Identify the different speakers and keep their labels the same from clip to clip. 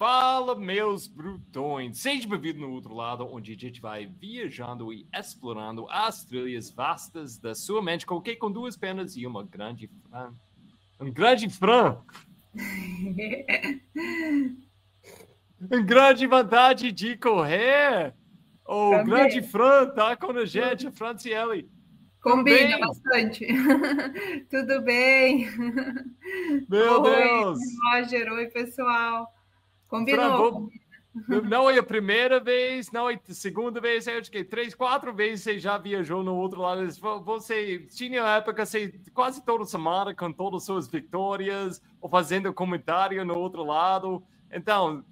Speaker 1: Fala, meus brutões! Seja bem-vindo no outro lado, onde a gente vai viajando e explorando as trilhas vastas da sua mente. Coloquei com duas pernas e uma grande vontade de correr. O grande Fran tá com a gente, a Franciele.
Speaker 2: Combina bastante. Tudo bem?
Speaker 1: Meu Deus!
Speaker 2: Roger, oi, pessoal. Combinou.
Speaker 1: Não é a primeira vez, não é a segunda vez, eu acho que 3, 4 vezes você já viajou no outro lado. Você tinha uma época, você, quase toda semana, com todas as suas vitórias, ou fazendo comentário no outro lado. Então,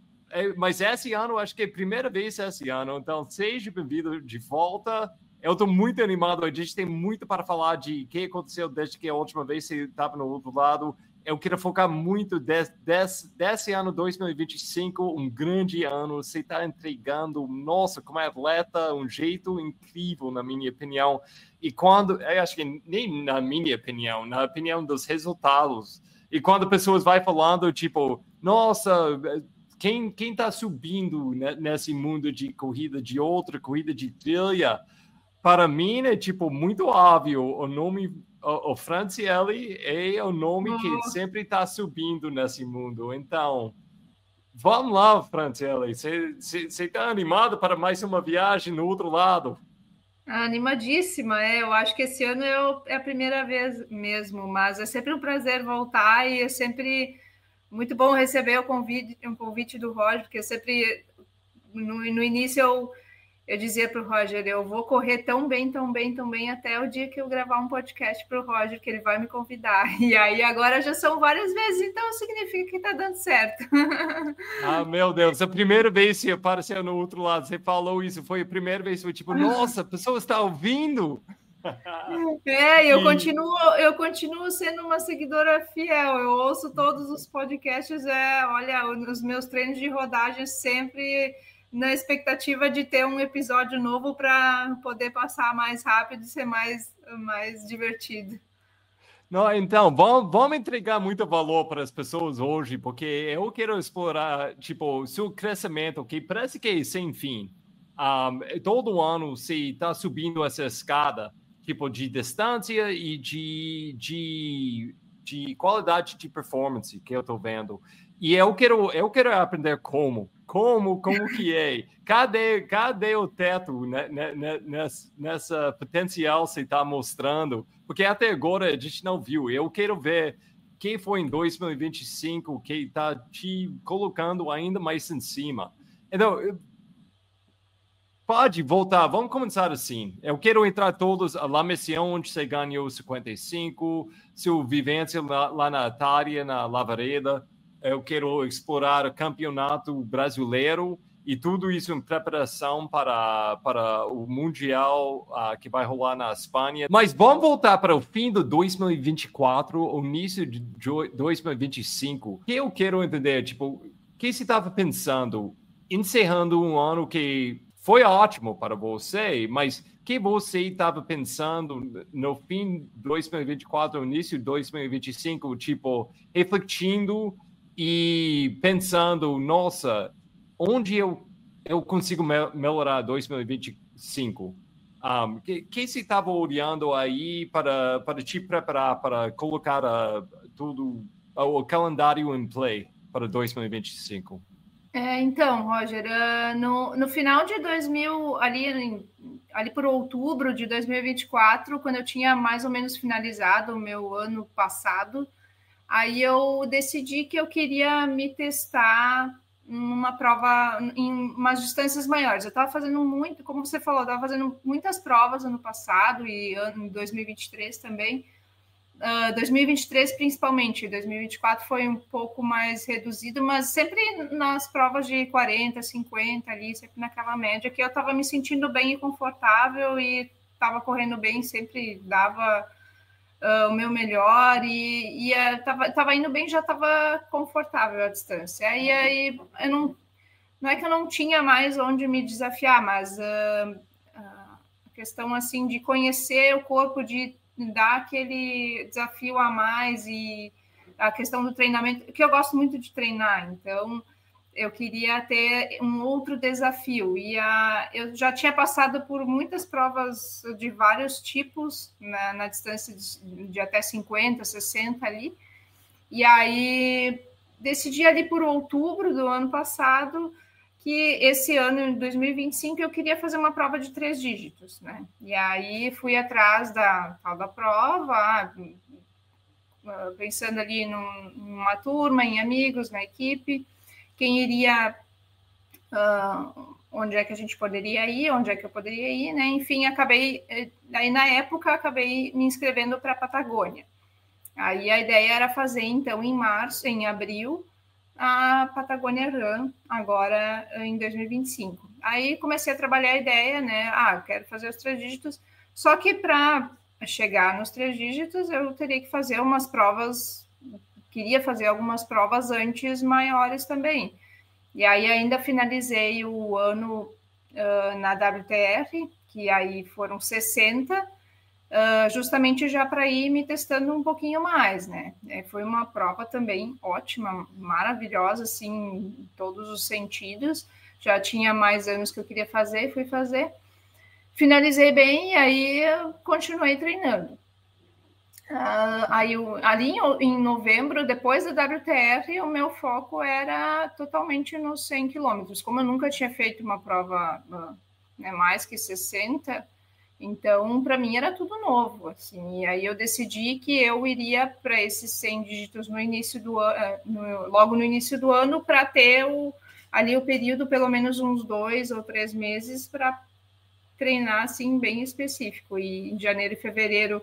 Speaker 1: mas esse ano, acho que é a primeira vez esse ano. Então, seja bem-vindo de volta. Eu estou muito animado. A gente tem muito para falar de o que aconteceu desde que a última vez você estava no outro lado. Eu quero focar muito desse ano 2025, um grande ano. Você está entregando, nossa, como atleta, um jeito incrível, na minha opinião. E quando, eu acho que nem na minha opinião, na opinião dos resultados. E quando pessoas vai falando, tipo, nossa, quem está subindo nesse mundo de corrida, de outra corrida de trilha? Para mim, é tipo muito óbvio o nome. O Franciele é o nome que sempre está subindo nesse mundo. Então, vamos lá, Franciele. Você está animado para mais uma viagem no outro lado?
Speaker 2: Animadíssima, eu acho que esse ano é a primeira vez mesmo, mas é sempre um prazer voltar e é sempre muito bom receber o convite do Roger, porque eu sempre, no início, eu dizia para o Roger, eu vou correr tão bem, até o dia que eu gravar um podcast para o Roger, que ele vai me convidar. E aí agora já são várias vezes, então significa que está dando certo.
Speaker 1: Ah, meu Deus, a primeira vez que apareceu no outro lado, você falou isso, foi a primeira vez, foi tipo, nossa, a pessoa está ouvindo.
Speaker 2: Eu continuo sendo uma seguidora fiel, eu ouço todos os podcasts, olha, os meus treinos de rodagem sempre na expectativa de ter um episódio novo para poder passar mais rápido e ser mais divertido.
Speaker 1: Não, então, vamos entregar muito valor para as pessoas hoje, porque eu quero explorar, tipo, seu crescimento, que parece que é sem fim. Todo ano você está subindo essa escada, tipo, de distância e de qualidade de performance que eu estou vendo. E eu quero aprender como que é. Cadê o teto nessa potencial que você está mostrando? Porque até agora a gente não viu. Eu quero ver quem foi em 2025 que está te colocando ainda mais em cima. Então, pode voltar. Vamos começar assim. Eu quero entrar todos a La Mission, onde você ganhou 55, sua vivência lá na Itália, na Lavareda. Eu quero explorar o campeonato brasileiro e tudo isso em preparação para o Mundial que vai rolar na Espanha. Mas vamos voltar para o fim de 2024, o início de 2025. O que eu quero entender, tipo, o que você estava pensando, encerrando um ano que foi ótimo para você, mas o que você estava pensando no fim de 2024, no início de 2025, tipo, refletindo e pensando, nossa, onde eu consigo melhorar 2025? Que você estava olhando aí para te preparar, para colocar tudo, o calendário em play para 2025?
Speaker 2: Então, Roger, no final de 2000, ali por outubro de 2024, quando eu tinha mais ou menos finalizado o meu ano passado, aí eu decidi que eu queria me testar numa prova em umas distâncias maiores. Eu estava fazendo muito, como você falou, eu estava fazendo muitas provas ano passado e em 2023 também. 2023 principalmente, 2024 foi um pouco mais reduzido, mas sempre nas provas de 40, 50 ali, sempre naquela média, que eu estava me sentindo bem e confortável e estava correndo bem, sempre dava o meu melhor e estava indo bem, já estava confortável a distância. Aí eu não é que eu não tinha mais onde me desafiar, mas a questão assim de conhecer o corpo, de dar aquele desafio a mais e a questão do treinamento, que eu gosto muito de treinar, então eu queria ter um outro desafio. Eu já tinha passado por muitas provas de vários tipos, na distância de até 50, 60 ali. E aí decidi ali por outubro do ano passado que esse ano, em 2025, eu queria fazer uma prova de 3 dígitos, né? E aí fui atrás da tal da prova, pensando ali numa turma, em amigos, na equipe, quem iria, onde é que a gente poderia ir, onde é que eu poderia ir, né? Enfim, aí na época, acabei me inscrevendo para a Patagônia. Aí a ideia era fazer, então, em abril, a Patagônia Run, agora em 2025. Aí comecei a trabalhar a ideia, né? Quero fazer os 3 dígitos, só que para chegar nos 3 dígitos, eu teria que fazer umas provas, queria fazer algumas provas antes maiores também. E aí ainda finalizei o ano na WTR, que aí foram 60, justamente já para ir me testando um pouquinho mais, né? Foi uma prova também ótima, maravilhosa, assim, em todos os sentidos. Já tinha mais anos que eu queria fazer, fui fazer. Finalizei bem e aí continuei treinando. Aí, ali em novembro, depois da WTR, o meu foco era totalmente nos 100 quilômetros. Como eu nunca tinha feito uma prova mais que 60, então, para mim, era tudo novo, assim. E aí eu decidi que eu iria para esses 100 dígitos no início do logo no início do ano, para ter ali o período, pelo menos uns 2 ou 3 meses, para treinar, assim, bem específico. E em janeiro e fevereiro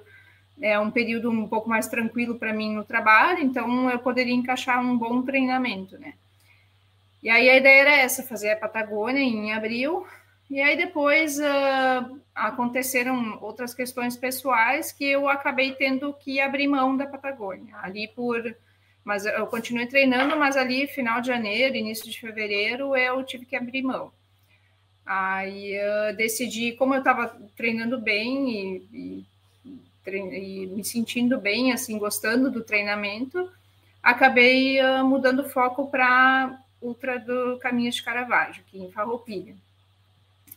Speaker 2: é um período um pouco mais tranquilo para mim no trabalho, então eu poderia encaixar um bom treinamento, né? E aí a ideia era essa, fazer a Patagônia em abril. E aí depois aconteceram outras questões pessoais que eu acabei tendo que abrir mão da Patagônia. Mas eu continuei treinando, mas ali final de janeiro, início de fevereiro, eu tive que abrir mão. Aí eu decidi, como eu estava treinando bem e me sentindo bem, assim, gostando do treinamento, acabei mudando o foco para Ultra do Caminho de Caravaggio, aqui em Farroupilha.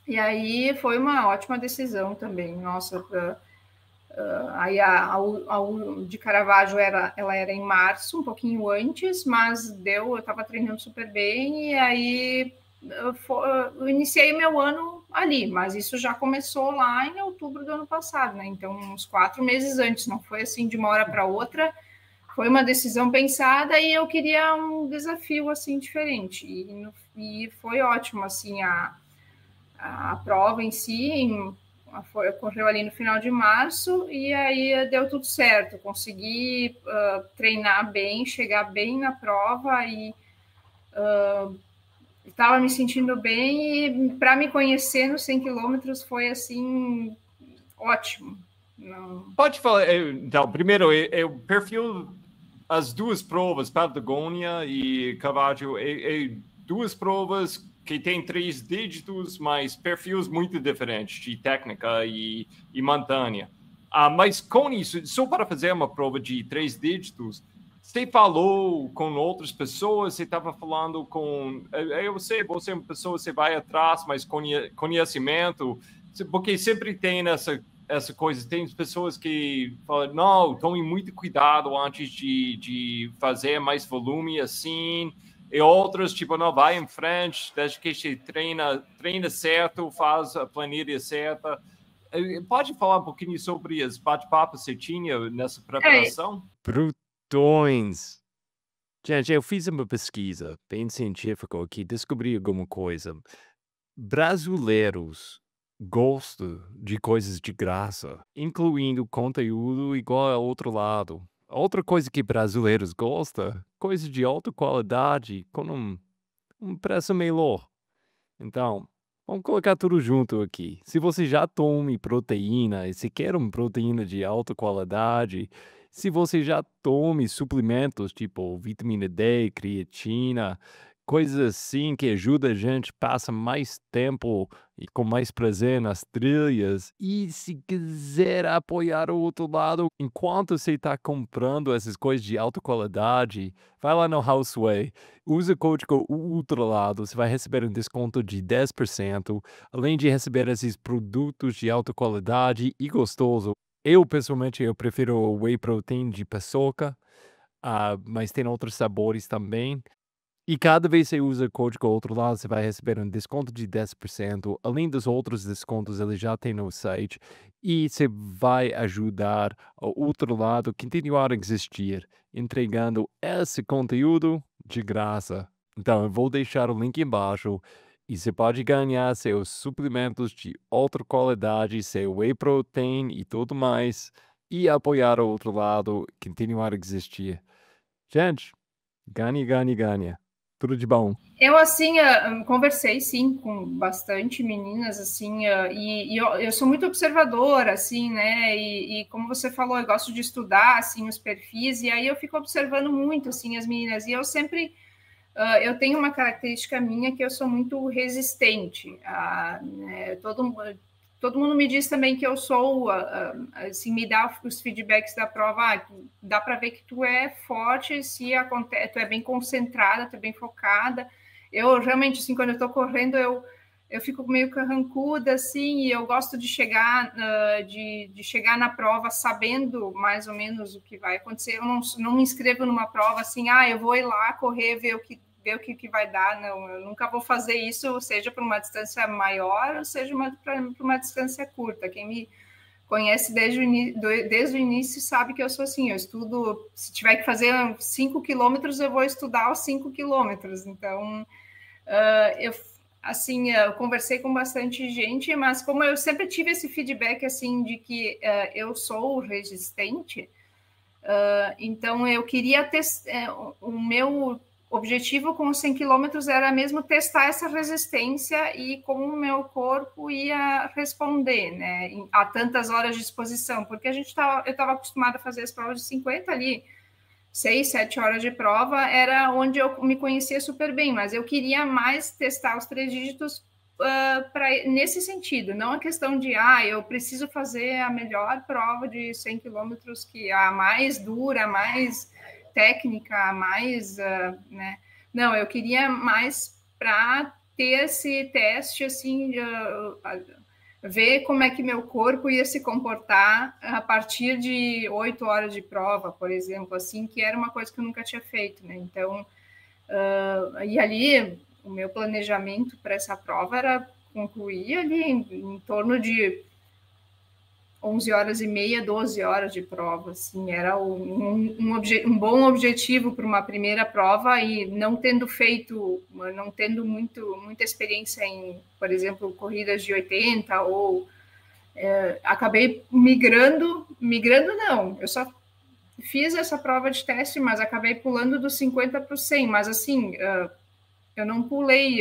Speaker 2: E aí foi uma ótima decisão também. Nossa, aí a de Caravaggio ela era em março, um pouquinho antes, mas eu estava treinando super bem, e aí eu iniciei meu ano ali, mas isso já começou lá em outubro do ano passado, né? Então, uns 4 meses antes, não foi assim de uma hora para outra. Foi uma decisão pensada e eu queria um desafio assim diferente. E foi ótimo, assim, a prova em si ocorreu ali no final de março, e aí deu tudo certo. Consegui treinar bem, chegar bem na prova, e estava me sentindo bem, e para me conhecer nos 100 quilômetros foi assim ótimo. Não...
Speaker 1: Pode falar, então, primeiro, eu perfil as 2 provas, Patagônia e Caravaggio, duas provas que têm 3 dígitos, mas perfis muito diferentes de técnica e montanha. Mas com isso, só para fazer uma prova de 3 dígitos, você falou com outras pessoas, você estava falando com... Eu sei, você é uma pessoa, você vai atrás, mas conhecimento, porque sempre tem essa coisa, tem pessoas que falam, não, tome muito cuidado antes de fazer mais volume assim, e outras, tipo, não, vai em frente, desde que você treina certo, faz a planilha certa. Pode falar um pouquinho sobre as bate-papos que você tinha nessa preparação?
Speaker 3: Brutões! Gente, eu fiz uma pesquisa bem científica que descobri alguma coisa. Brasileiros gostam de coisas de graça, incluindo conteúdo igual ao outro lado. Outra coisa que brasileiros gostam, coisa de alta qualidade com um preço melhor. Então, vamos colocar tudo junto aqui. Se você já toma proteína e se quer uma proteína de alta qualidade, se você já toma suplementos tipo vitamina D, creatina, coisas assim que ajudam a gente passa mais tempo e com mais prazer nas trilhas. E se quiser apoiar o outro lado, enquanto você está comprando essas coisas de alta qualidade, vai lá no Houseway, usa o código ULTRALADO, você vai receber um desconto de 10%, além de receber esses produtos de alta qualidade e gostoso. Eu, pessoalmente, eu prefiro o whey protein de paçoca, mas tem outros sabores também. E cada vez que você usa o código outro lado, você vai receber um desconto de 10%. Além dos outros descontos, ele já tem no site. E você vai ajudar o outro lado a continuar a existir, entregando esse conteúdo de graça. Então, eu vou deixar o link embaixo. E você pode ganhar seus suplementos de alta qualidade, seu whey protein e tudo mais. E apoiar o outro lado, continuar a existir. Gente, ganhe, ganhe, ganhe. Tudo de bom.
Speaker 2: Eu, assim, conversei, sim, com bastante meninas, assim, e eu sou muito observadora, assim, né, e como você falou, eu gosto de estudar, assim, os perfis, e aí eu fico observando muito, assim, as meninas, e eu sempre, eu tenho uma característica minha que eu sou muito resistente, né, todo mundo me diz também que eu sou, assim, me dá os feedbacks da prova, dá para ver que tu é forte, se acontece, tu é bem concentrada, tu é bem focada. Eu realmente, assim, quando eu estou correndo, eu fico meio carrancuda, assim, e eu gosto de chegar, de chegar na prova sabendo mais ou menos o que vai acontecer. Eu não me inscrevo numa prova assim, eu vou ir lá correr, ver o que vai dar. Não, eu nunca vou fazer isso, seja para uma distância maior, ou seja para uma distância curta. Quem me conhece desde o início sabe que eu sou assim, eu estudo, se tiver que fazer 5 quilômetros, eu vou estudar os 5 quilômetros. Então, eu conversei com bastante gente, mas como eu sempre tive esse feedback, assim, de que eu sou resistente, então eu queria testar, o meu objetivo com os 100 quilômetros era mesmo testar essa resistência e como o meu corpo ia responder, né, a tantas horas de exposição, porque eu estava acostumada a fazer as provas de 50 ali, 6, 7 horas de prova, era onde eu me conhecia super bem, mas eu queria mais testar os 3 dígitos nesse sentido, não a questão de, eu preciso fazer a melhor prova de 100 quilômetros, que a mais dura, a mais técnica, a mais, né? Não, eu queria mais para ter esse teste, assim, ver como é que meu corpo ia se comportar a partir de 8 horas de prova, por exemplo, assim, que era uma coisa que eu nunca tinha feito, né? Então, e ali o meu planejamento para essa prova era concluir ali em torno de 11 horas e meia, 12 horas de prova, assim, era um bom objetivo para uma primeira prova, e não tendo muita experiência em, por exemplo, corridas de 80, ou acabei migrando não, eu só fiz essa prova de teste, mas acabei pulando dos 50 para o 100, mas assim, eu não pulei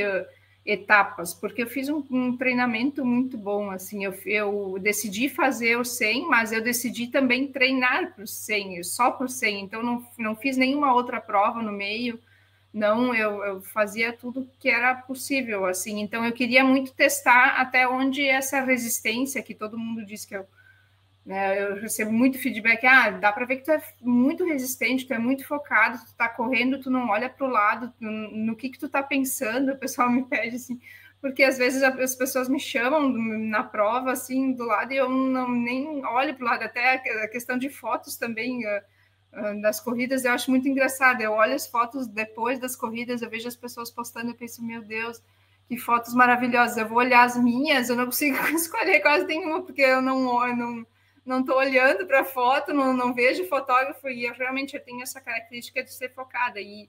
Speaker 2: etapas, porque eu fiz um treinamento muito bom, assim, eu decidi fazer o 100, mas eu decidi também treinar para o 100, só para o 100, então não fiz nenhuma outra prova no meio, não, eu fazia tudo que era possível, assim, então eu queria muito testar até onde essa resistência, que todo mundo diz que eu recebo muito feedback, dá para ver que tu é muito resistente, tu é muito focado, tu tá correndo, tu não olha para o lado, no que tu tá pensando, o pessoal me pede assim, porque às vezes as pessoas me chamam na prova, assim, do lado, e eu nem olho para o lado, até a questão de fotos também, das corridas, eu acho muito engraçado, eu olho as fotos depois das corridas, eu vejo as pessoas postando, eu penso, meu Deus, que fotos maravilhosas, eu vou olhar as minhas, eu não consigo escolher quase nenhuma, porque eu não estou olhando para a foto, não vejo fotógrafo, e eu realmente tenho essa característica de ser focada, e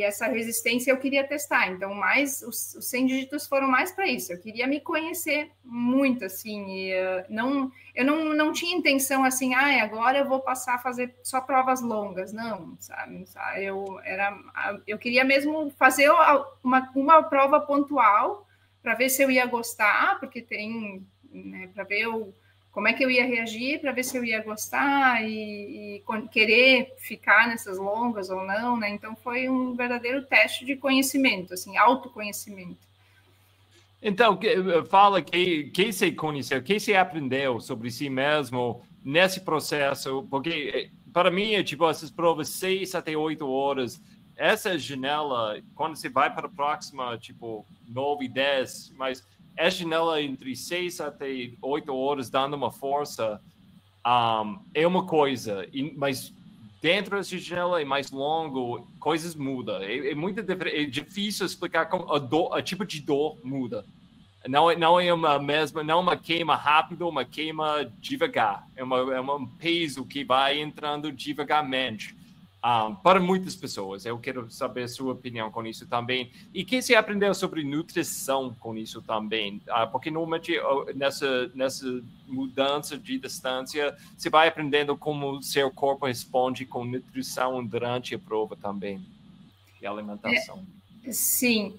Speaker 2: essa resistência eu queria testar, então os 100 dígitos foram mais para isso, eu queria me conhecer muito, assim, e eu não tinha intenção, assim, agora eu vou passar a fazer só provas longas, não, sabe, eu queria mesmo fazer uma prova pontual, para ver se eu ia gostar, porque tem, né, para ver como é que eu ia reagir para ver se eu ia gostar e querer ficar nessas longas ou não, né? Então foi um verdadeiro teste de conhecimento, assim, autoconhecimento.
Speaker 1: Então, fala que você conheceu, que você aprendeu sobre si mesmo nesse processo, porque para mim é tipo essas provas 6 até 8 horas, essa janela, quando você vai para a próxima, tipo 9 e 10, mas essa janela entre 6 até 8 horas dando uma força é uma coisa, mas dentro dessa janela é mais longo, coisas mudam. É muito é difícil explicar como a tipo de dor muda. Não é uma mesma, não uma queima rápida, uma queima devagar. É um peso que vai entrando devagarmente. Para muitas pessoas, eu quero saber a sua opinião com isso também. E que você aprendeu sobre nutrição com isso também? Porque normalmente nessa mudança de distância, você vai aprendendo como seu corpo responde com nutrição durante a prova também. E alimentação.
Speaker 2: Sim.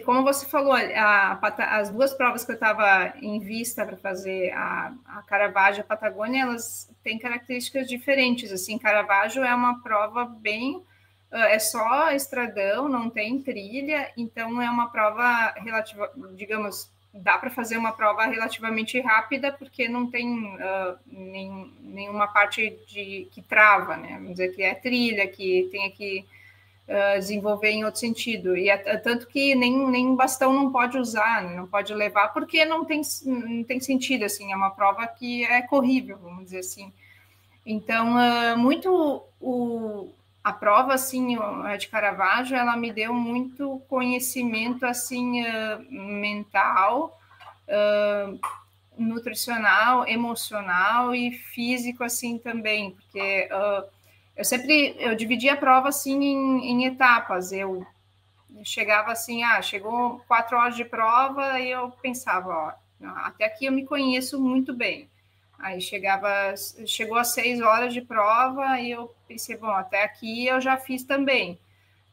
Speaker 2: Como você falou, as duas provas que eu estava em vista para fazer, a Caravaggio e a Patagônia, elas têm características diferentes. Assim, Caravaggio é uma prova bem... é só estradão, não tem trilha, então é uma prova relativa, digamos, dá para fazer uma prova relativamente rápida, porque não tem nenhuma parte que trava, né? Vamos dizer que é trilha, que tem que desenvolver em outro sentido, e tanto que nem bastão não pode usar, né? Não pode levar, porque não tem sentido, assim, é uma prova que é corrível, vamos dizer assim. Então, a prova, assim, a de Caravaggio, ela me deu muito conhecimento, assim, mental, nutricional, emocional e físico, assim, também, porque... eu dividia a prova assim em etapas. Eu chegava assim, chegou 4 horas de prova e eu pensava, até aqui eu me conheço muito bem. Aí chegou às 6 horas de prova e eu pensei, bom, até aqui eu já fiz também.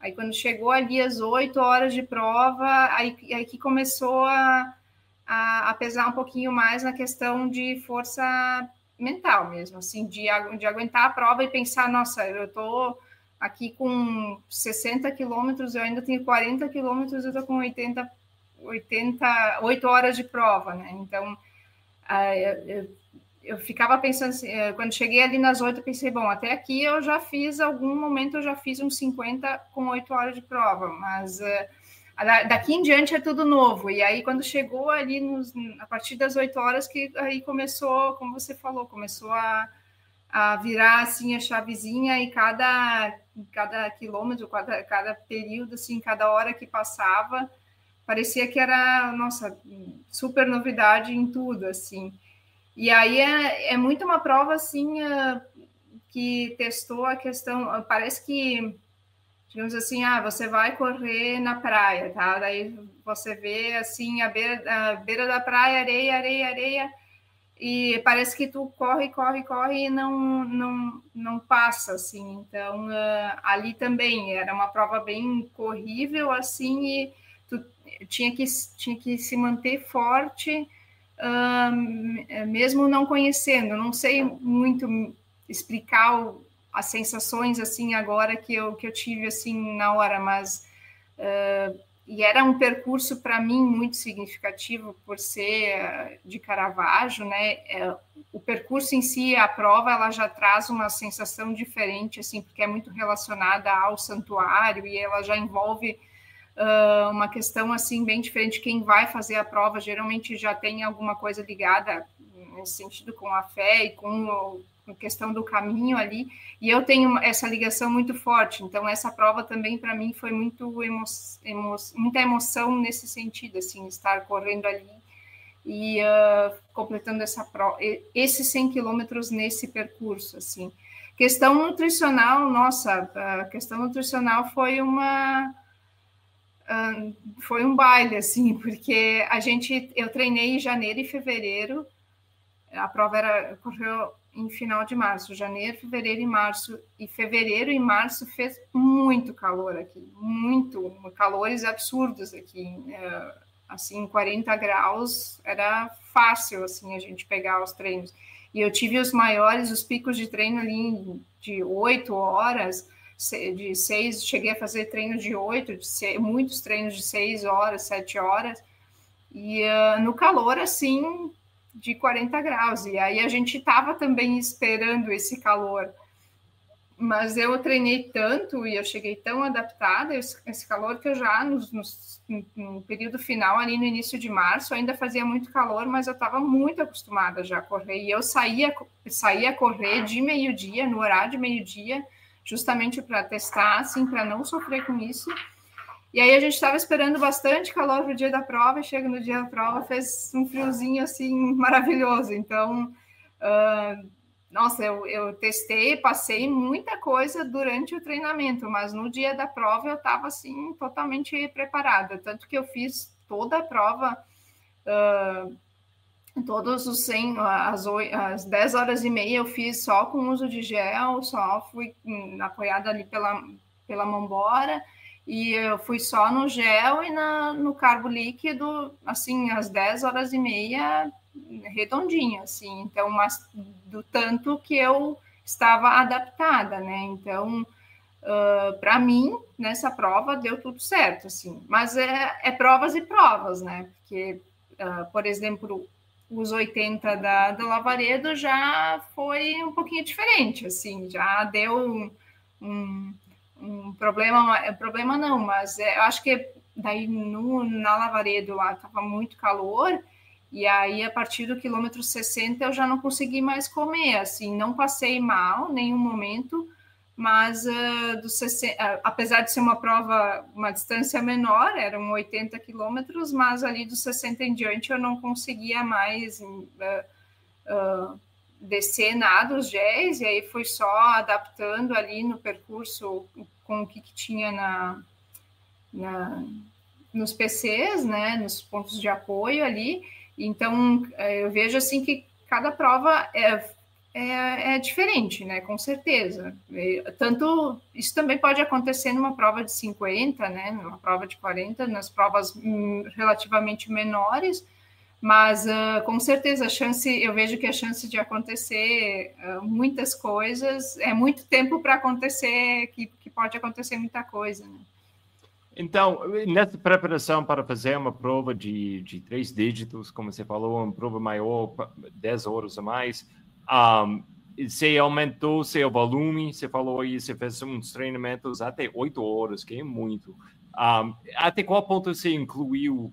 Speaker 2: Aí quando chegou ali às 8 horas de prova, aí que começou a pesar um pouquinho mais na questão de força mental mesmo, assim, de aguentar a prova e pensar, nossa, eu tô aqui com 60 quilômetros, eu ainda tenho 40 quilômetros, eu tô com 8 horas de prova, né? Então, eu ficava pensando assim, quando cheguei ali nas 8, eu pensei, bom, até aqui eu já fiz, algum momento eu já fiz uns 50 com 8 horas de prova, mas... daqui em diante é tudo novo. E aí, quando chegou ali, a partir das 8 horas, que aí começou, como você falou, começou a virar assim a chavezinha, e cada quilômetro, cada período, assim, cada hora que passava, parecia que era, nossa, super novidade em tudo, assim. E aí é muito uma prova, assim, que testou a questão, parece que, digamos assim, você vai correr na praia, tá? Daí você vê, assim, a beira da praia, areia, areia, areia, e parece que tu corre e não passa, assim. Então, ali também era uma prova bem corrível, assim, e tu tinha que se manter forte, mesmo não conhecendo. Não sei muito explicar as sensações, assim, agora que eu tive, assim, na hora, mas... e era um percurso, para mim, muito significativo, por ser de Caravaggio, né? O percurso em si, a prova, ela já traz uma sensação diferente, assim, porque é muito relacionada ao santuário, e ela já envolve uma questão, assim, bem diferente. Quem vai fazer a prova, geralmente já tem alguma coisa ligada, nesse sentido, com a fé e com a questão do caminho ali, e eu tenho essa ligação muito forte, então essa prova também para mim foi muita emoção nesse sentido, assim, estar correndo ali e completando esses 100 quilômetros nesse percurso, assim. Questão nutricional, nossa, a questão nutricional foi um baile, assim, porque eu treinei em janeiro e fevereiro, a prova correu em final de março, janeiro, fevereiro e março. E fevereiro e março fez muito calor aqui, muito calores absurdos aqui. assim, 40 graus, era fácil, assim, a gente pegar os treinos. E eu tive os picos de treino ali de 8 horas, de 6, cheguei a fazer treino de 8, muitos treinos de 6 horas, 7 horas, e no calor, assim, de 40 graus. E aí a gente estava também esperando esse calor. Mas eu treinei tanto e eu cheguei tão adaptada a esse calor que eu já, no período final, ali no início de março, ainda fazia muito calor, mas eu estava muito acostumada já a correr. E eu saía a correr de meio-dia, no horário de meio-dia, justamente para testar, assim, para não sofrer com isso. E aí a gente estava esperando bastante calor para o dia da prova, e chega no dia da prova, fez um friozinho, assim, maravilhoso. Então... nossa, eu testei, passei muita coisa durante o treinamento, mas no dia da prova eu estava, assim, totalmente preparada. Tanto que eu fiz toda a prova, todos os 100, as 10 horas e meia eu fiz só com uso de gel, só fui apoiada ali pela Mambora, e eu fui só no gel e no carbo líquido, assim, às 10 horas e meia, redondinho, assim, então, mas do tanto que eu estava adaptada, né, então, para mim, nessa prova, deu tudo certo, assim, mas é provas e provas, né, porque, por exemplo, os 80 da Lavaredo já foi um pouquinho diferente, assim, já deu um problema não, mas eu acho que daí na Lavaredo lá estava muito calor, e aí a partir do quilômetro 60 eu já não consegui mais comer, assim, não passei mal em nenhum momento, mas apesar de ser uma prova, uma distância menor, eram 80 quilômetros, mas ali dos 60 em diante eu não conseguia mais descer nada os géis, e aí fui só adaptando ali no percurso com o que tinha nos PCs, né, nos pontos de apoio ali. Então, eu vejo assim que cada prova é diferente, né, com certeza. Tanto, isso também pode acontecer numa prova de 50, né, numa prova de 40, nas provas relativamente menores, mas com certeza eu vejo que a chance de acontecer muitas coisas, é muito tempo para acontecer, que pode acontecer muita coisa, né?
Speaker 1: Então, nessa preparação para fazer uma prova de 3 dígitos, como você falou, uma prova maior, 10 horas a mais, você aumentou seu volume, você falou aí, você fez uns treinamentos até 8 horas, que é muito. Até qual ponto você incluiu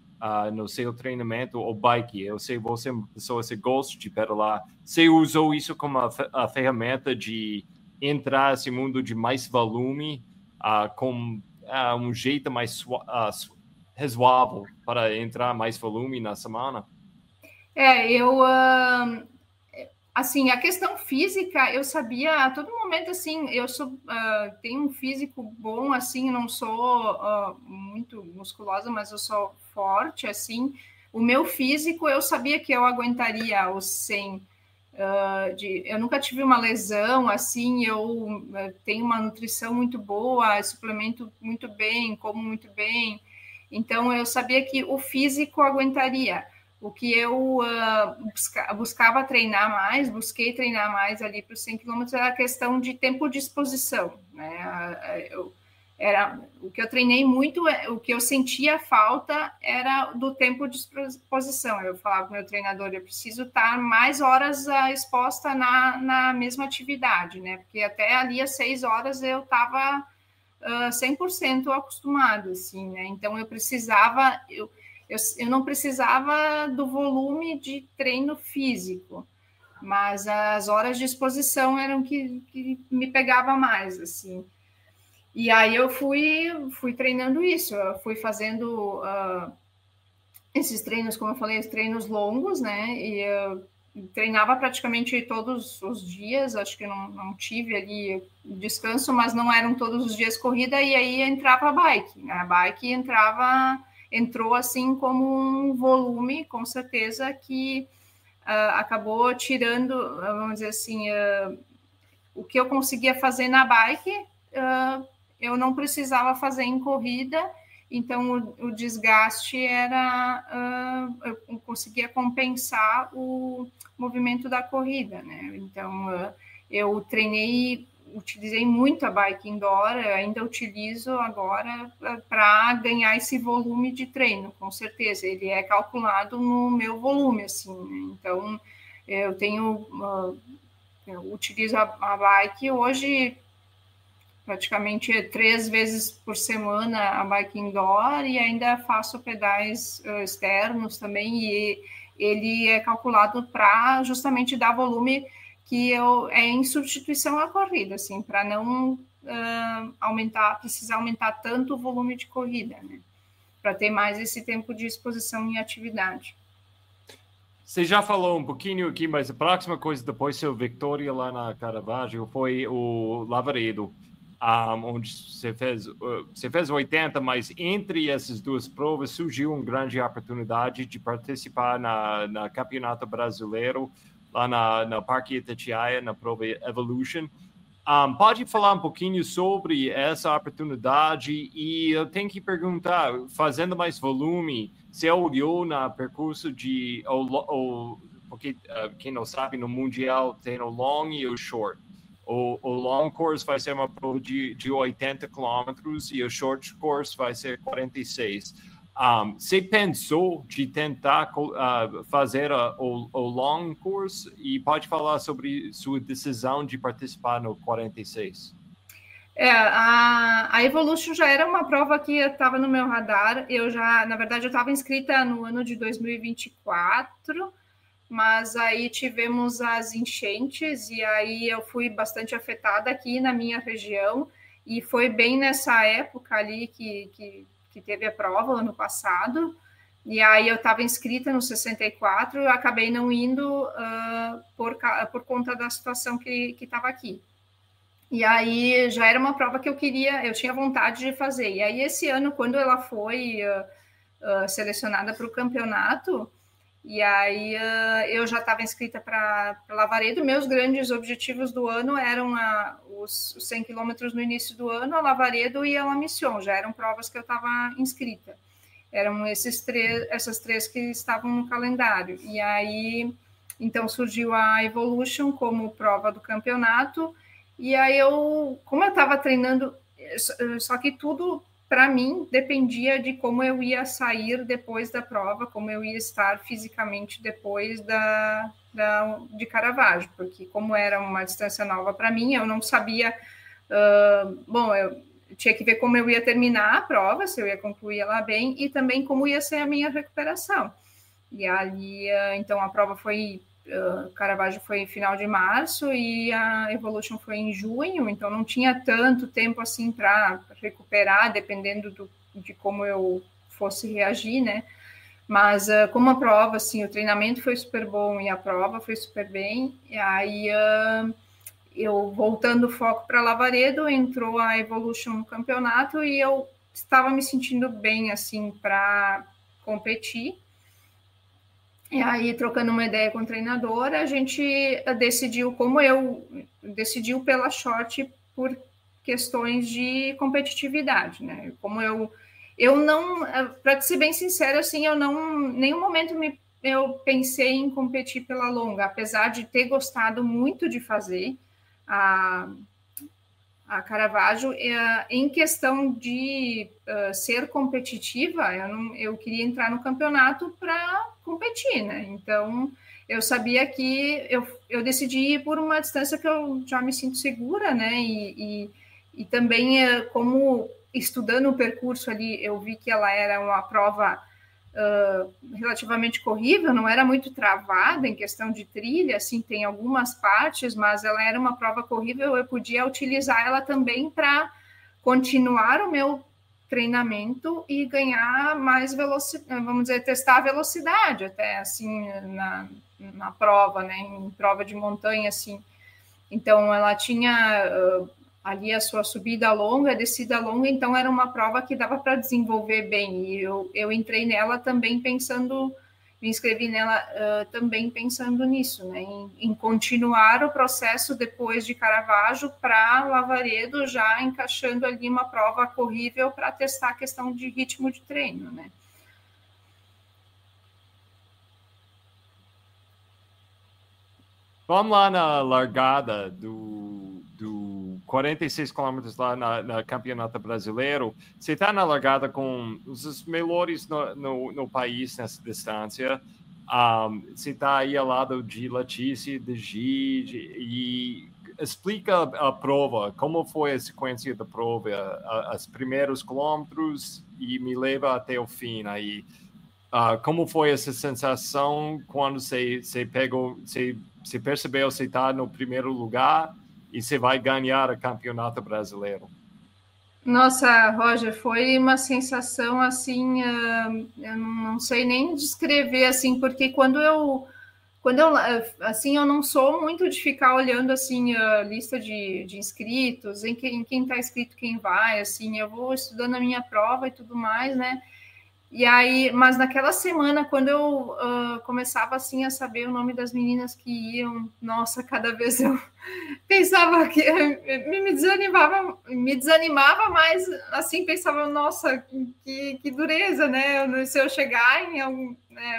Speaker 1: no seu treinamento o bike? Eu sei você é uma pessoa, você gosta de pedalar. Você usou isso como a ferramenta de entrar nesse mundo de mais volume, com um jeito mais razoável para entrar mais volume na semana?
Speaker 2: Assim, a questão física, eu sabia a todo momento, assim, eu tenho um físico bom, assim, não sou muito musculosa, mas eu sou forte, assim. O meu físico, eu sabia que eu aguentaria os 100. Eu nunca tive uma lesão, assim, eu tenho uma nutrição muito boa, suplemento muito bem, como muito bem. Então, eu sabia que o físico aguentaria. O que eu buscava treinar mais, busquei treinar mais ali para os 100 quilômetros, era a questão de tempo de exposição, né? O que eu treinei muito, o que eu sentia falta era do tempo de exposição. Eu falava para o meu treinador, eu preciso estar mais horas exposta na mesma atividade, né? Porque até ali às 6 horas eu estava 100% acostumado, assim, né? Então eu precisava... Eu não precisava do volume de treino físico, mas as horas de exposição eram que me pegava mais, assim. E aí eu fui treinando isso, eu fui fazendo esses treinos, como eu falei, os treinos longos, né? E eu treinava praticamente todos os dias, acho que não tive ali descanso, mas não eram todos os dias corrida, e aí entrava a bike, né? A bike entrou assim como um volume, com certeza, que acabou tirando, vamos dizer assim, o que eu conseguia fazer na bike, eu não precisava fazer em corrida, então o desgaste era, eu conseguia compensar o movimento da corrida, né? Então eu utilizei muito a bike indoor, ainda utilizo agora para ganhar esse volume de treino, com certeza. Ele é calculado no meu volume, assim, né? Então eu eu utilizo a bike hoje praticamente 3 vezes por semana a bike indoor e ainda faço pedais externos também, e ele é calculado para justamente dar volume que é em substituição à corrida, assim, para não precisar aumentar tanto o volume de corrida, né? Para ter mais esse tempo de exposição em atividade.
Speaker 1: Você já falou um pouquinho aqui, mas a próxima coisa depois da vitória lá na Caravaggio foi o Lavaredo, onde você fez 80, mas entre essas duas provas surgiu uma grande oportunidade de participar na Campeonato Brasileiro, lá na Parque Itatiaia, na prova Evolution. Pode falar um pouquinho sobre essa oportunidade? E eu tenho que perguntar, fazendo mais volume, você olhou no percurso porque quem não sabe, no Mundial tem o long e o short. O long course vai ser uma prova de 80 quilômetros e o short course vai ser 46. Você pensou de tentar fazer o long course, e pode falar sobre sua decisão de participar no 46?
Speaker 2: A Evolution já era uma prova que estava no meu radar. Na verdade, eu estava inscrita no ano de 2024, mas aí tivemos as enchentes e aí eu fui bastante afetada aqui na minha região, e foi bem nessa época ali que teve a prova ano passado, e aí eu estava inscrita no 64, eu acabei não indo por conta da situação que estava aqui. E aí já era uma prova que eu tinha vontade de fazer. E aí esse ano, quando ela foi selecionada para o campeonato, e aí eu já estava inscrita para Lavaredo, meus grandes objetivos do ano eram os 100 quilômetros no início do ano, a Lavaredo e a La Mission, já eram provas que eu estava inscrita. Eram essas três que estavam no calendário. E aí, então, surgiu a Evolution como prova do campeonato, e aí como eu estava treinando, só que tudo para mim dependia de como eu ia sair depois da prova, como eu ia estar fisicamente depois de Caravaggio, porque como era uma distância nova para mim, eu não sabia, eu tinha que ver como eu ia terminar a prova, se eu ia concluir ela bem, e também como ia ser a minha recuperação. E ali, então, a prova Caravaggio foi em final de março e a Evolution foi em junho, então não tinha tanto tempo assim para recuperar, dependendo de como eu fosse reagir, né? Mas como a prova, assim, o treinamento foi super bom e a prova foi super bem, e aí eu voltando o foco para Lavaredo, entrou a Evolution no campeonato e eu estava me sentindo bem, assim, para competir. E aí, trocando uma ideia com o treinador, a gente decidiu decidiu pela short por questões de competitividade, né? Como eu não, para ser bem sincera, assim, eu não, em nenhum momento eu pensei em competir pela longa, apesar de ter gostado muito de fazer a Caravaggio. Em questão de ser competitiva, eu queria entrar no campeonato para competir, né? Então, eu sabia que eu decidi ir por uma distância que eu já me sinto segura, né? E também, como estudando o percurso ali, eu vi que ela era uma prova relativamente corrível, não era muito travada em questão de trilha, assim, tem algumas partes, mas ela era uma prova corrível, eu podia utilizar ela também para continuar o meu treinamento e ganhar mais velocidade, vamos dizer, testar a velocidade até, assim, na prova, né, em prova de montanha, assim. Então, ela tinha ali a sua subida longa, descida longa, então era uma prova que dava para desenvolver bem, e eu entrei nela também pensando me inscrevi nela também pensando nisso, né, em continuar o processo depois de Caravaggio para Lavaredo, já encaixando ali uma prova corrível para testar a questão de ritmo de treino, né.
Speaker 1: Vamos lá na largada do 46 quilômetros lá na Campeonato Brasileiro. Você está na largada com os melhores no país nessa distância. Você está aí ao lado de Letícia, de Gi, e explica a prova, como foi a sequência da prova, os primeiros quilômetros, e me leva até o fim aí. Como foi essa sensação quando você pegou, você percebeu que você está no primeiro lugar e você vai ganhar o Campeonato Brasileiro?
Speaker 2: Nossa, Roger, foi uma sensação assim, eu não sei nem descrever assim, porque quando eu assim, eu não sou muito de ficar olhando assim a lista de inscritos, em quem está inscrito, quem vai, assim, eu vou estudando a minha prova e tudo mais, né? E aí, mas naquela semana, quando eu começava assim a saber o nome das meninas que iam, nossa, cada vez eu pensava que me desanimava, mas assim pensava, nossa, que dureza, né? Se eu chegar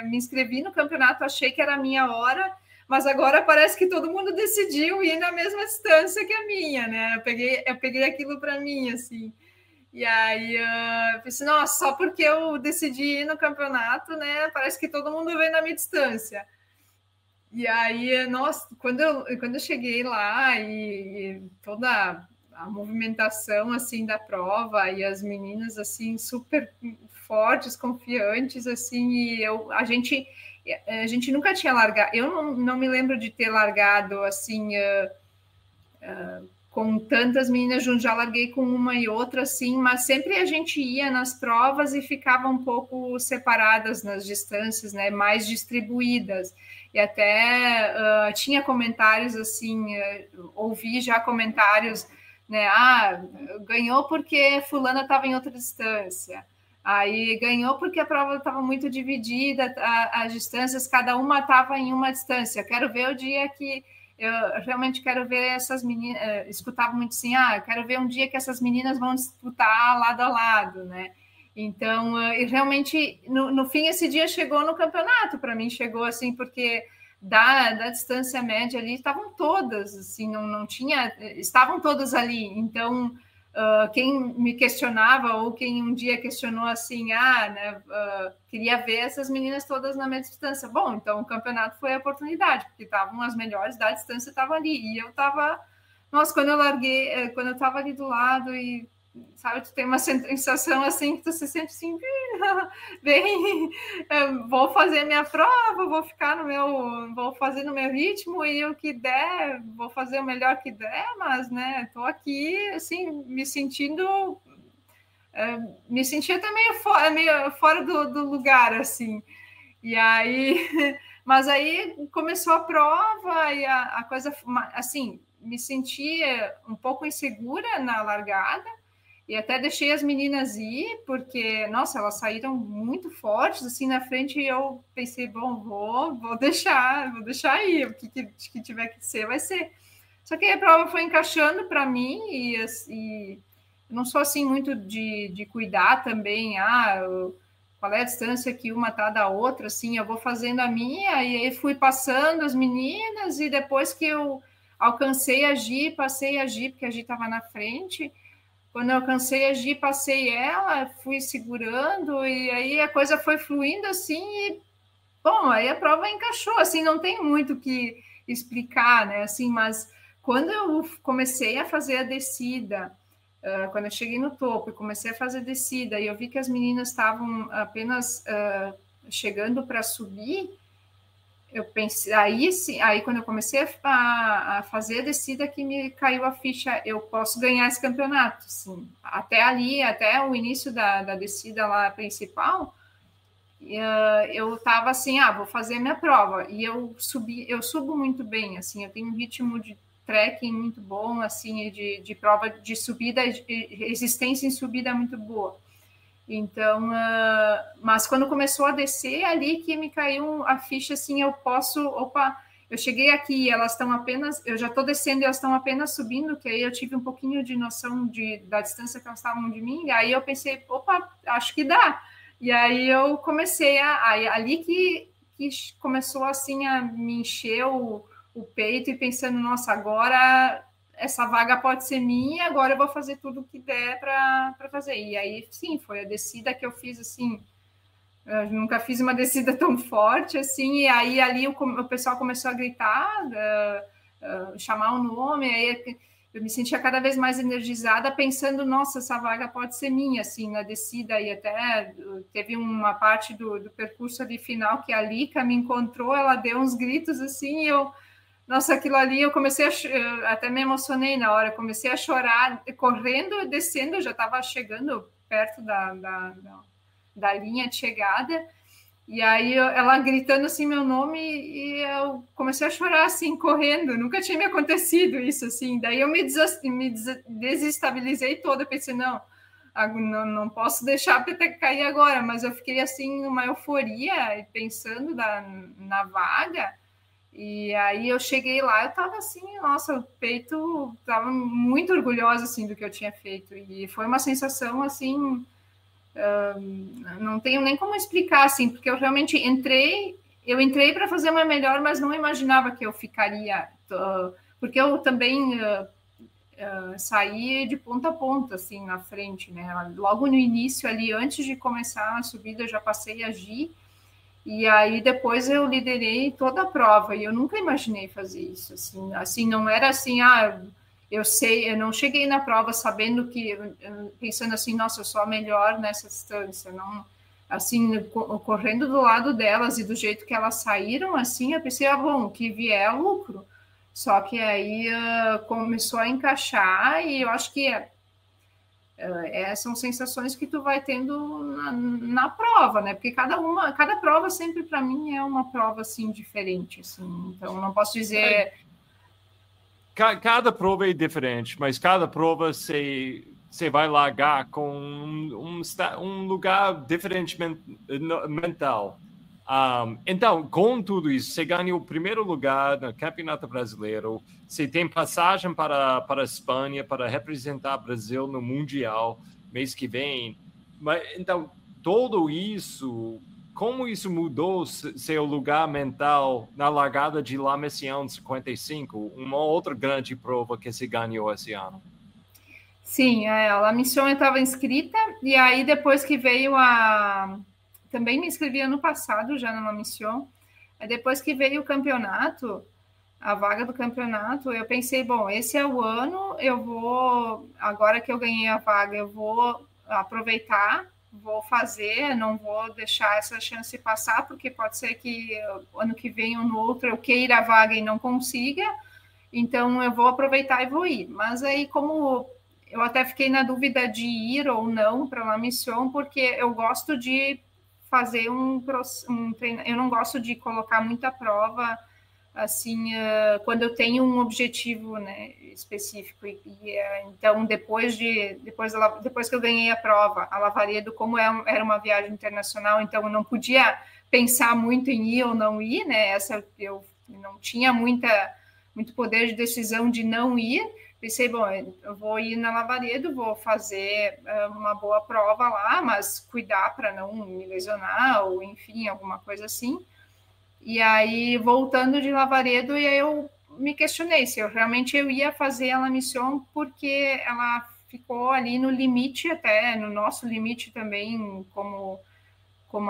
Speaker 2: me inscrevi no campeonato, achei que era a minha hora, mas agora parece que todo mundo decidiu ir na mesma distância que a minha, né? Eu peguei aquilo para mim, assim. E aí eu pensei, nossa, só porque eu decidi ir no campeonato, né? Parece que todo mundo vem na minha distância. E aí, nossa, quando eu cheguei lá e toda a movimentação assim da prova e as meninas assim super fortes, confiantes, assim, e a gente nunca tinha largado. Eu não me lembro de ter largado assim com tantas meninas juntas, já larguei com uma e outra, assim, mas sempre a gente ia nas provas e ficava um pouco separadas nas distâncias, né, mais distribuídas, e até tinha comentários, assim, ouvi já comentários, né, ganhou porque fulana estava em outra distância, aí ganhou porque a prova estava muito dividida, as distâncias, cada uma estava em uma distância, quero ver o dia que eu realmente quero ver essas meninas, escutava muito assim, eu quero ver um dia que essas meninas vão disputar lado a lado, né? Então, e realmente, no fim, esse dia chegou no campeonato, para mim chegou assim, porque da distância média ali, estavam todas, assim, não tinha, estavam todas ali, então, quem me questionava, ou quem um dia questionou assim, né, queria ver essas meninas todas na mesma distância. Bom, então o campeonato foi a oportunidade, porque estavam as melhores da distância, estavam ali. E eu estava, nossa, quando eu larguei, quando eu estava ali do lado e, sabe, tu tem uma sensação assim, que tu se sente assim, bem, vou fazer minha prova, vou fazer no meu ritmo e o que der, vou fazer o melhor que der, mas, né, tô aqui, assim, me sentia até meio fora do lugar, assim, e aí, mas aí começou a prova e a coisa, assim, me sentia um pouco insegura na largada, e até deixei as meninas ir, porque, nossa, elas saíram muito fortes, assim, na frente, e eu pensei, bom, vou deixar ir, o que tiver que ser, vai ser. Só que a prova foi encaixando para mim, e eu não sou, assim, muito de cuidar também, qual é a distância que uma tá da outra, assim, eu vou fazendo a minha, e aí fui passando as meninas, e depois que eu alcancei a Gi, passei a Gi, porque a Gi estava na frente. Quando eu alcancei a Gi, passei ela, fui segurando, e aí a coisa foi fluindo assim, e, bom, aí a prova encaixou, assim, não tem muito o que explicar, né, assim, mas quando eu comecei a fazer a descida, quando eu cheguei no topo e comecei a fazer a descida, e eu vi que as meninas estavam apenas chegando para subir, eu pensei, aí quando eu comecei a fazer a descida que me caiu a ficha, eu posso ganhar esse campeonato, sim. Até ali, até o início da descida lá principal, eu estava assim, vou fazer a minha prova, e eu subo muito bem, assim, eu tenho um ritmo de trekking muito bom, assim, de prova de subida, resistência em subida muito boa. Então, mas quando começou a descer, ali que me caiu a ficha, assim, eu cheguei aqui, elas estão apenas, eu já estou descendo e elas estão apenas subindo, que aí eu tive um pouquinho de noção da distância que elas estavam de mim, aí eu pensei, acho que dá. E aí eu comecei ali que começou, assim, a me encher o peito e pensando, nossa, agora essa vaga pode ser minha, agora eu vou fazer tudo o que der para fazer. E aí, sim, foi a descida que eu fiz, assim, eu nunca fiz uma descida tão forte, assim, e aí ali o pessoal começou a gritar, chamar o nome, aí eu me sentia cada vez mais energizada, pensando, nossa, essa vaga pode ser minha, assim, na descida, e até teve uma parte do percurso ali final que a Lica me encontrou, ela deu uns gritos, assim, e nossa, aquilo ali, eu comecei até me emocionei na hora, comecei a chorar, correndo, descendo, eu já estava chegando perto da linha de chegada, e aí ela gritando assim meu nome, e eu comecei a chorar assim, correndo, nunca tinha me acontecido isso, assim, daí eu me desestabilizei toda, pensei, não posso deixar a peteca cair agora, mas eu fiquei assim, uma euforia, pensando na vaga. E aí eu cheguei lá, eu tava assim, nossa, o peito, tava muito orgulhosa assim do que eu tinha feito, e foi uma sensação assim, não tenho nem como explicar assim, porque eu realmente entrei para fazer uma melhor, mas não imaginava que eu ficaria, porque eu também saí de ponta a ponta assim na frente, né? Logo no início ali, antes de começar a subida, eu já passei a agir. E aí depois eu liderei toda a prova, e eu nunca imaginei fazer isso, assim não era assim, eu não cheguei na prova sabendo pensando assim, nossa, eu sou a melhor nessa distância, não, assim, correndo do lado delas e do jeito que elas saíram, assim, eu pensei, bom, que vier lucro, só que aí começou a encaixar, e eu acho que são sensações que tu vai tendo na prova, né? Porque cada prova sempre para mim é uma prova assim diferente, assim. Então não posso dizer
Speaker 1: cada prova é diferente, mas cada prova você vai largar com um lugar diferente mental. Então, com tudo isso, você ganha o primeiro lugar no Campeonato Brasileiro, você tem passagem para a Espanha para representar o Brasil no Mundial mês que vem. Mas, então, tudo isso, como isso mudou seu lugar mental na largada de La Mission 55, uma outra grande prova que você ganhou esse ano?
Speaker 2: Sim, a La Mission eu estava inscrita, e aí depois que veio também me inscrevi ano passado já na La Mission, depois que veio o campeonato, a vaga do campeonato, eu pensei, bom, esse é o ano, agora que eu ganhei a vaga, eu vou aproveitar, vou fazer, não vou deixar essa chance passar, porque pode ser que ano que vem ou no outro eu queira a vaga e não consiga, então eu vou aproveitar e vou ir. Mas aí, como eu até fiquei na dúvida de ir ou não para uma missão, porque eu gosto de fazer um treino, eu não gosto de colocar muita prova, assim, quando eu tenho um objetivo, né, específico, então depois que eu ganhei a prova, a Lavaredo, como era uma viagem internacional, então eu não podia pensar muito em ir ou não ir, né, eu não tinha muito poder de decisão de não ir, pensei, bom, eu vou ir na Lavaredo, vou fazer uma boa prova lá, mas cuidar para não me lesionar, ou enfim, alguma coisa assim. E aí, voltando de Lavaredo, eu me questionei se eu realmente ia fazer a La Mission, porque ela ficou ali no limite, até no nosso limite também, como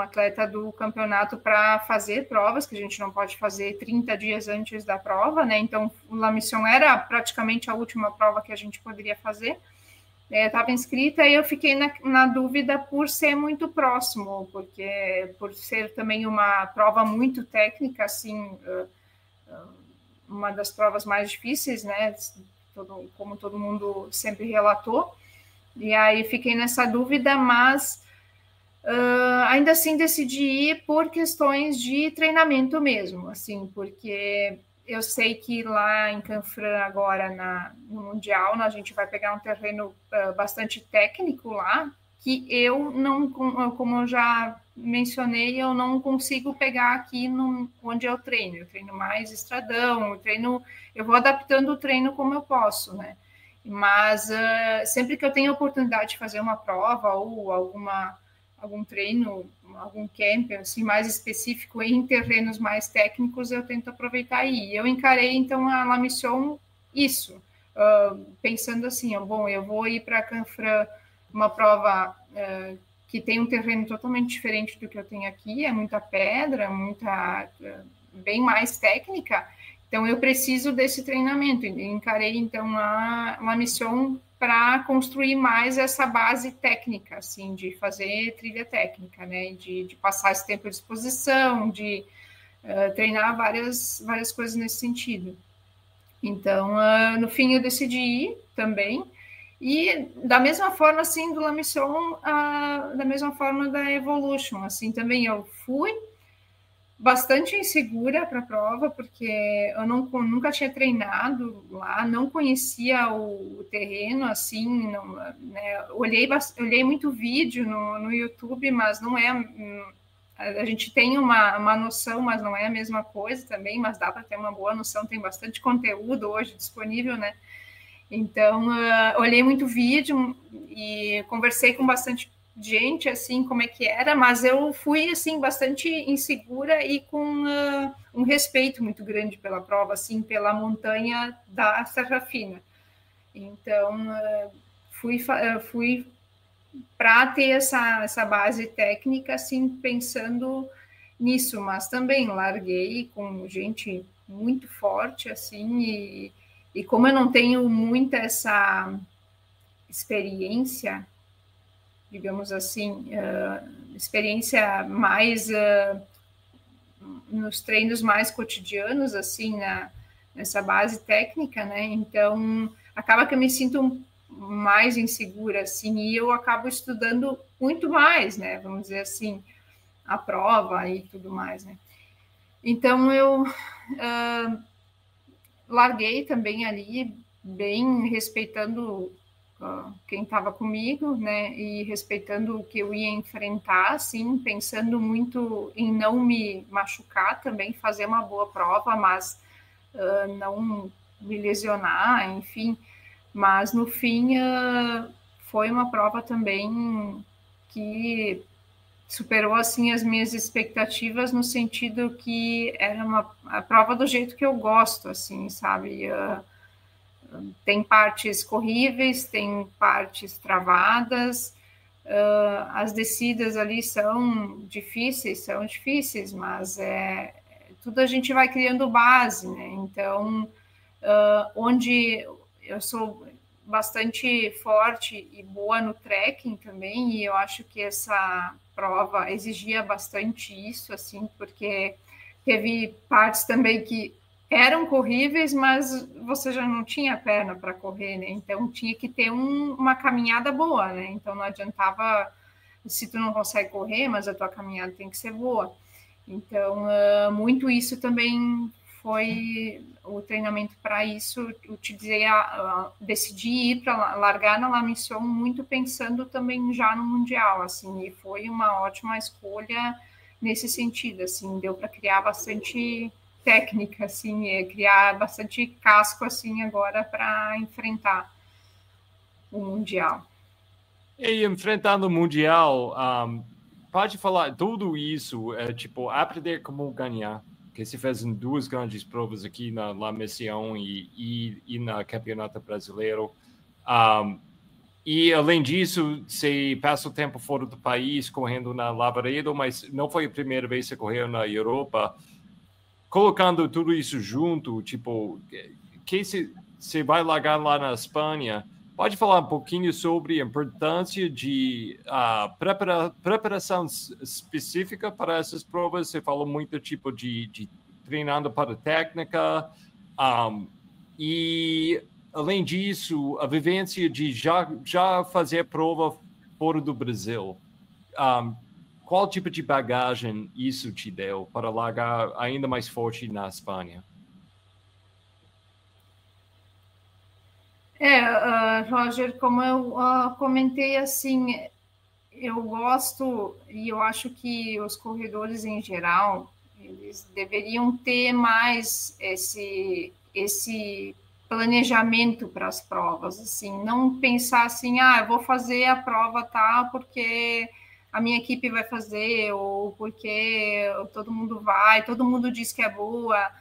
Speaker 2: atleta do campeonato, para fazer provas, que a gente não pode fazer 30 dias antes da prova, né? Então, La Mission era praticamente a última prova que a gente poderia fazer. Estava inscrita e eu fiquei na dúvida por ser muito próximo, porque por ser também uma prova muito técnica, assim, uma das provas mais difíceis, né, como todo mundo sempre relatou, e aí fiquei nessa dúvida, mas ainda assim decidi ir por questões de treinamento mesmo, assim, porque eu sei que lá em Canfranc, agora no Mundial, a gente vai pegar um terreno bastante técnico lá, que eu não, como eu já mencionei, eu não consigo pegar aqui onde eu treino. Eu treino mais estradão, eu vou adaptando o treino como eu posso, né? Mas sempre que eu tenho a oportunidade de fazer uma prova ou algum treino, algum camp assim, mais específico em terrenos mais técnicos, eu tento aproveitar aí. Eu encarei, então, a La Mission isso, pensando assim, bom, eu vou ir para a Canfranc, uma prova que tem um terreno totalmente diferente do que eu tenho aqui, é muita pedra, bem mais técnica, então eu preciso desse treinamento. Encarei, então, uma missão para construir mais essa base técnica, assim, de fazer trilha técnica, né, de passar esse tempo de exposição, de treinar várias coisas nesse sentido. Então, no fim, eu decidi ir também. E da mesma forma, assim, do La Mission, da mesma forma da Evolution, assim, também eu fui bastante insegura para a prova, porque eu nunca tinha treinado lá, não conhecia o terreno, assim, não, né, olhei muito vídeo no YouTube, mas não é... A gente tem uma noção, mas não é a mesma coisa também, mas dá para ter uma boa noção, tem bastante conteúdo hoje disponível, né? Então, olhei muito vídeo e conversei com bastante gente, assim, como é que era, mas eu fui, assim, bastante insegura e com um respeito muito grande pela prova, assim, pela montanha da Serra Fina. Então, fui para ter essa base técnica, assim, pensando nisso, mas também larguei com gente muito forte, assim, e como eu não tenho muita essa experiência, digamos assim, experiência mais nos treinos mais cotidianos, assim, nessa base técnica, né? Então, acaba que eu me sinto mais insegura, assim, e eu acabo estudando muito mais, né? Vamos dizer assim, a prova e tudo mais, né? Então, eu larguei também ali, bem respeitando quem estava comigo, né? E respeitando o que eu ia enfrentar, assim, pensando muito em não me machucar também, fazer uma boa prova, mas não me lesionar, enfim. Mas, no fim, foi uma prova também que superou, assim, as minhas expectativas no sentido que era a prova do jeito que eu gosto, assim, sabe? Tem partes corríveis, tem partes travadas, as descidas ali são difíceis, mas tudo a gente vai criando base, né? Então, onde eu sou bastante forte e boa no trekking também, e eu acho que essa prova exigia bastante isso, assim, porque teve partes também que eram corríveis, mas você já não tinha perna para correr, né? Então tinha que ter uma caminhada boa, né? Então não adiantava se tu não consegue correr, mas a tua caminhada tem que ser boa. Então, muito isso também foi o treinamento para isso. Decidi ir para largar na La Mission muito pensando também já no Mundial, assim, e foi uma ótima escolha nesse sentido, assim, deu para criar bastante técnica, assim, criar bastante casco, assim, agora para enfrentar o Mundial.
Speaker 1: E enfrentando o Mundial, pode falar tudo isso, tipo, aprender como ganhar, que se fez em duas grandes provas aqui na La Mission e na Campeonato Brasileiro. E, além disso, você passa o tempo fora do país, correndo na Lavaredo, mas não foi a primeira vez que você correu na Europa. Colocando tudo isso junto, tipo, que você vai largar lá na Espanha, pode falar um pouquinho sobre a importância de preparação específica para essas provas? Você falou muito tipo de treinando para técnica, e além disso, a vivência de já fazer prova fora do Brasil. Qual tipo de bagagem isso te deu para largar ainda mais forte na Espanha?
Speaker 2: Roger, como eu comentei, assim, eu gosto, e eu acho que os corredores em geral, eles deveriam ter mais esse planejamento para as provas, assim, não pensar assim, eu vou fazer a prova porque a minha equipe vai fazer, ou porque todo mundo diz que é boa.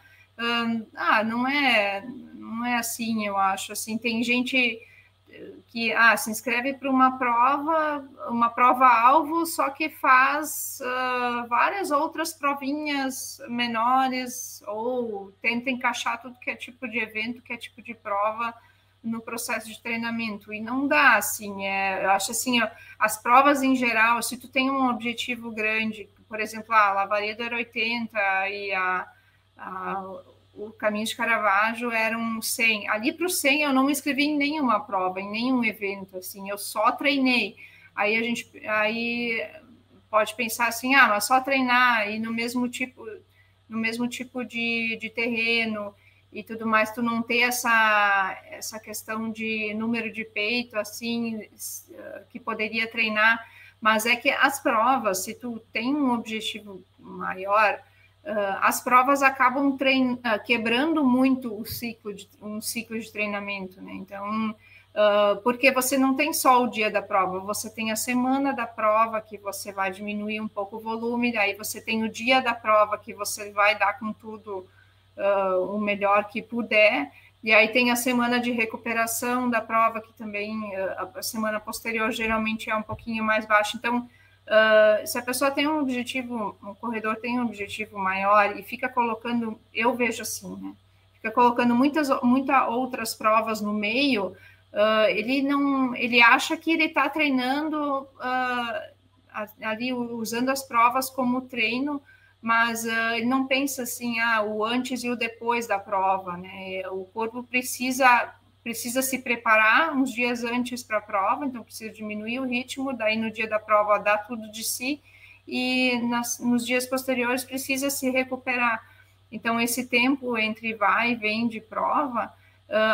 Speaker 2: Não é assim, eu acho. Assim, tem gente que se inscreve para uma prova-alvo, só que faz várias outras provinhas menores, ou tenta encaixar tudo que é tipo de evento, que é tipo de prova no processo de treinamento, e não dá, assim, eu acho assim, as provas em geral, se tu tem um objetivo grande, por exemplo, a Lavaredo era 80 e o Caminho de Caravaggio era um 100. Ali para o 100 eu não me inscrevi em nenhuma prova, em nenhum evento, assim, eu só treinei. Aí pode pensar assim, mas só treinar e no mesmo tipo de terreno e tudo mais, tu não ter essa questão de número de peito, assim, que poderia treinar, mas é que as provas, se tu tem um objetivo maior, as provas acabam quebrando muito um ciclo de treinamento, né? Então, porque você não tem só o dia da prova, você tem a semana da prova, que você vai diminuir um pouco o volume, daí você tem o dia da prova, que você vai dar com tudo o melhor que puder, e aí tem a semana de recuperação da prova, que também a semana posterior geralmente é um pouquinho mais baixa. Então, se a pessoa tem um objetivo, um corredor tem um objetivo maior e fica colocando, eu vejo assim, né? Fica colocando muitas outras provas no meio, ele acha que ele está treinando ali, usando as provas como treino, mas ele não pensa assim, o antes e o depois da prova, né? O corpo precisa se preparar uns dias antes para a prova, então precisa diminuir o ritmo, daí no dia da prova dá tudo de si, e nos dias posteriores precisa se recuperar. Então, esse tempo entre vai e vem de prova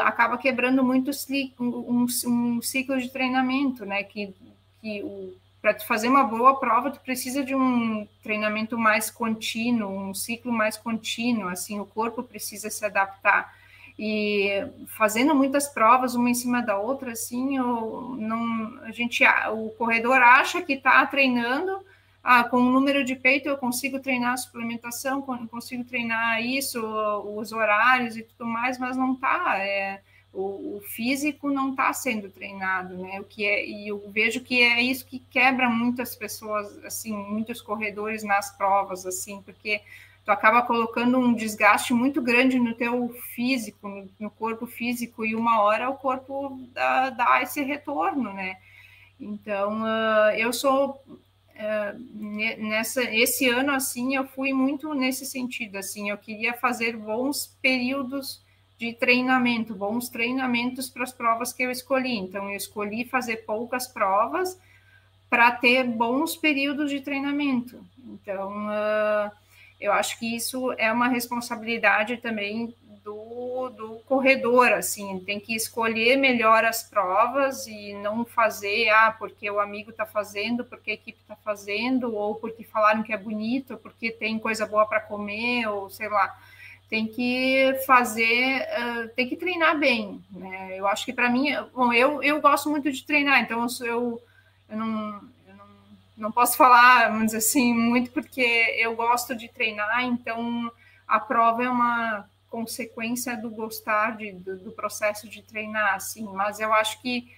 Speaker 2: acaba quebrando muito um ciclo de treinamento, né? Para fazer uma boa prova, tu precisa de um treinamento mais contínuo, um ciclo mais contínuo, assim, o corpo precisa se adaptar. E fazendo muitas provas, uma em cima da outra, assim, o corredor acha que está treinando, com o número de peito eu consigo treinar a suplementação, consigo treinar isso, os horários e tudo mais, mas não está. O físico não está sendo treinado, né? E eu vejo que é isso que quebra muitas pessoas, assim, muitos corredores nas provas, assim, porque tu acaba colocando um desgaste muito grande no teu físico, no corpo físico, e uma hora o corpo dá esse retorno, né? Então, eu sou esse ano, assim, eu fui muito nesse sentido, assim, eu queria fazer bons períodos de treinamento, bons treinamentos para as provas que eu escolhi. Então, eu escolhi fazer poucas provas para ter bons períodos de treinamento. Então, eu acho que isso é uma responsabilidade também do corredor, assim, tem que escolher melhor as provas e não fazer, porque o amigo está fazendo, porque a equipe está fazendo, ou porque falaram que é bonito, ou porque tem coisa boa para comer, ou sei lá. Tem que fazer, tem que treinar bem, né? Eu acho que para mim, bom, eu gosto muito de treinar, então eu não posso falar, vamos dizer assim, muito porque eu gosto de treinar, então a prova é uma consequência do gostar do processo de treinar, assim, mas eu acho que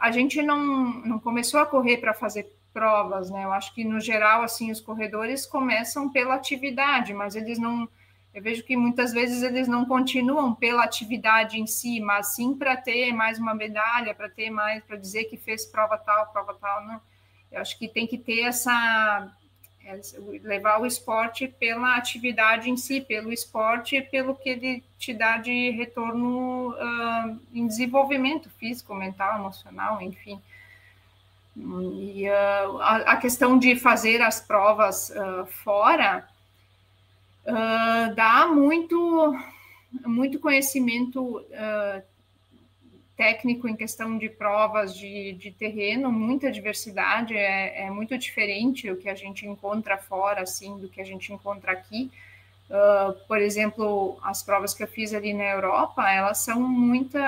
Speaker 2: a gente não começou a correr para fazer provas, né? Eu acho que, no geral, assim, os corredores começam pela atividade, mas eles não... Eu vejo que muitas vezes eles não continuam pela atividade em si, mas sim para ter mais uma medalha, para ter mais, para dizer que fez prova tal, não. Eu acho que tem que ter levar o esporte pela atividade em si, pelo esporte, pelo que ele te dá de retorno em desenvolvimento físico, mental, emocional, enfim. E a questão de fazer as provas fora dá muito conhecimento técnico em questão de provas de terreno, muita diversidade, é muito diferente o que a gente encontra fora, assim, do que a gente encontra aqui. Por exemplo, as provas que eu fiz ali na Europa, elas são muito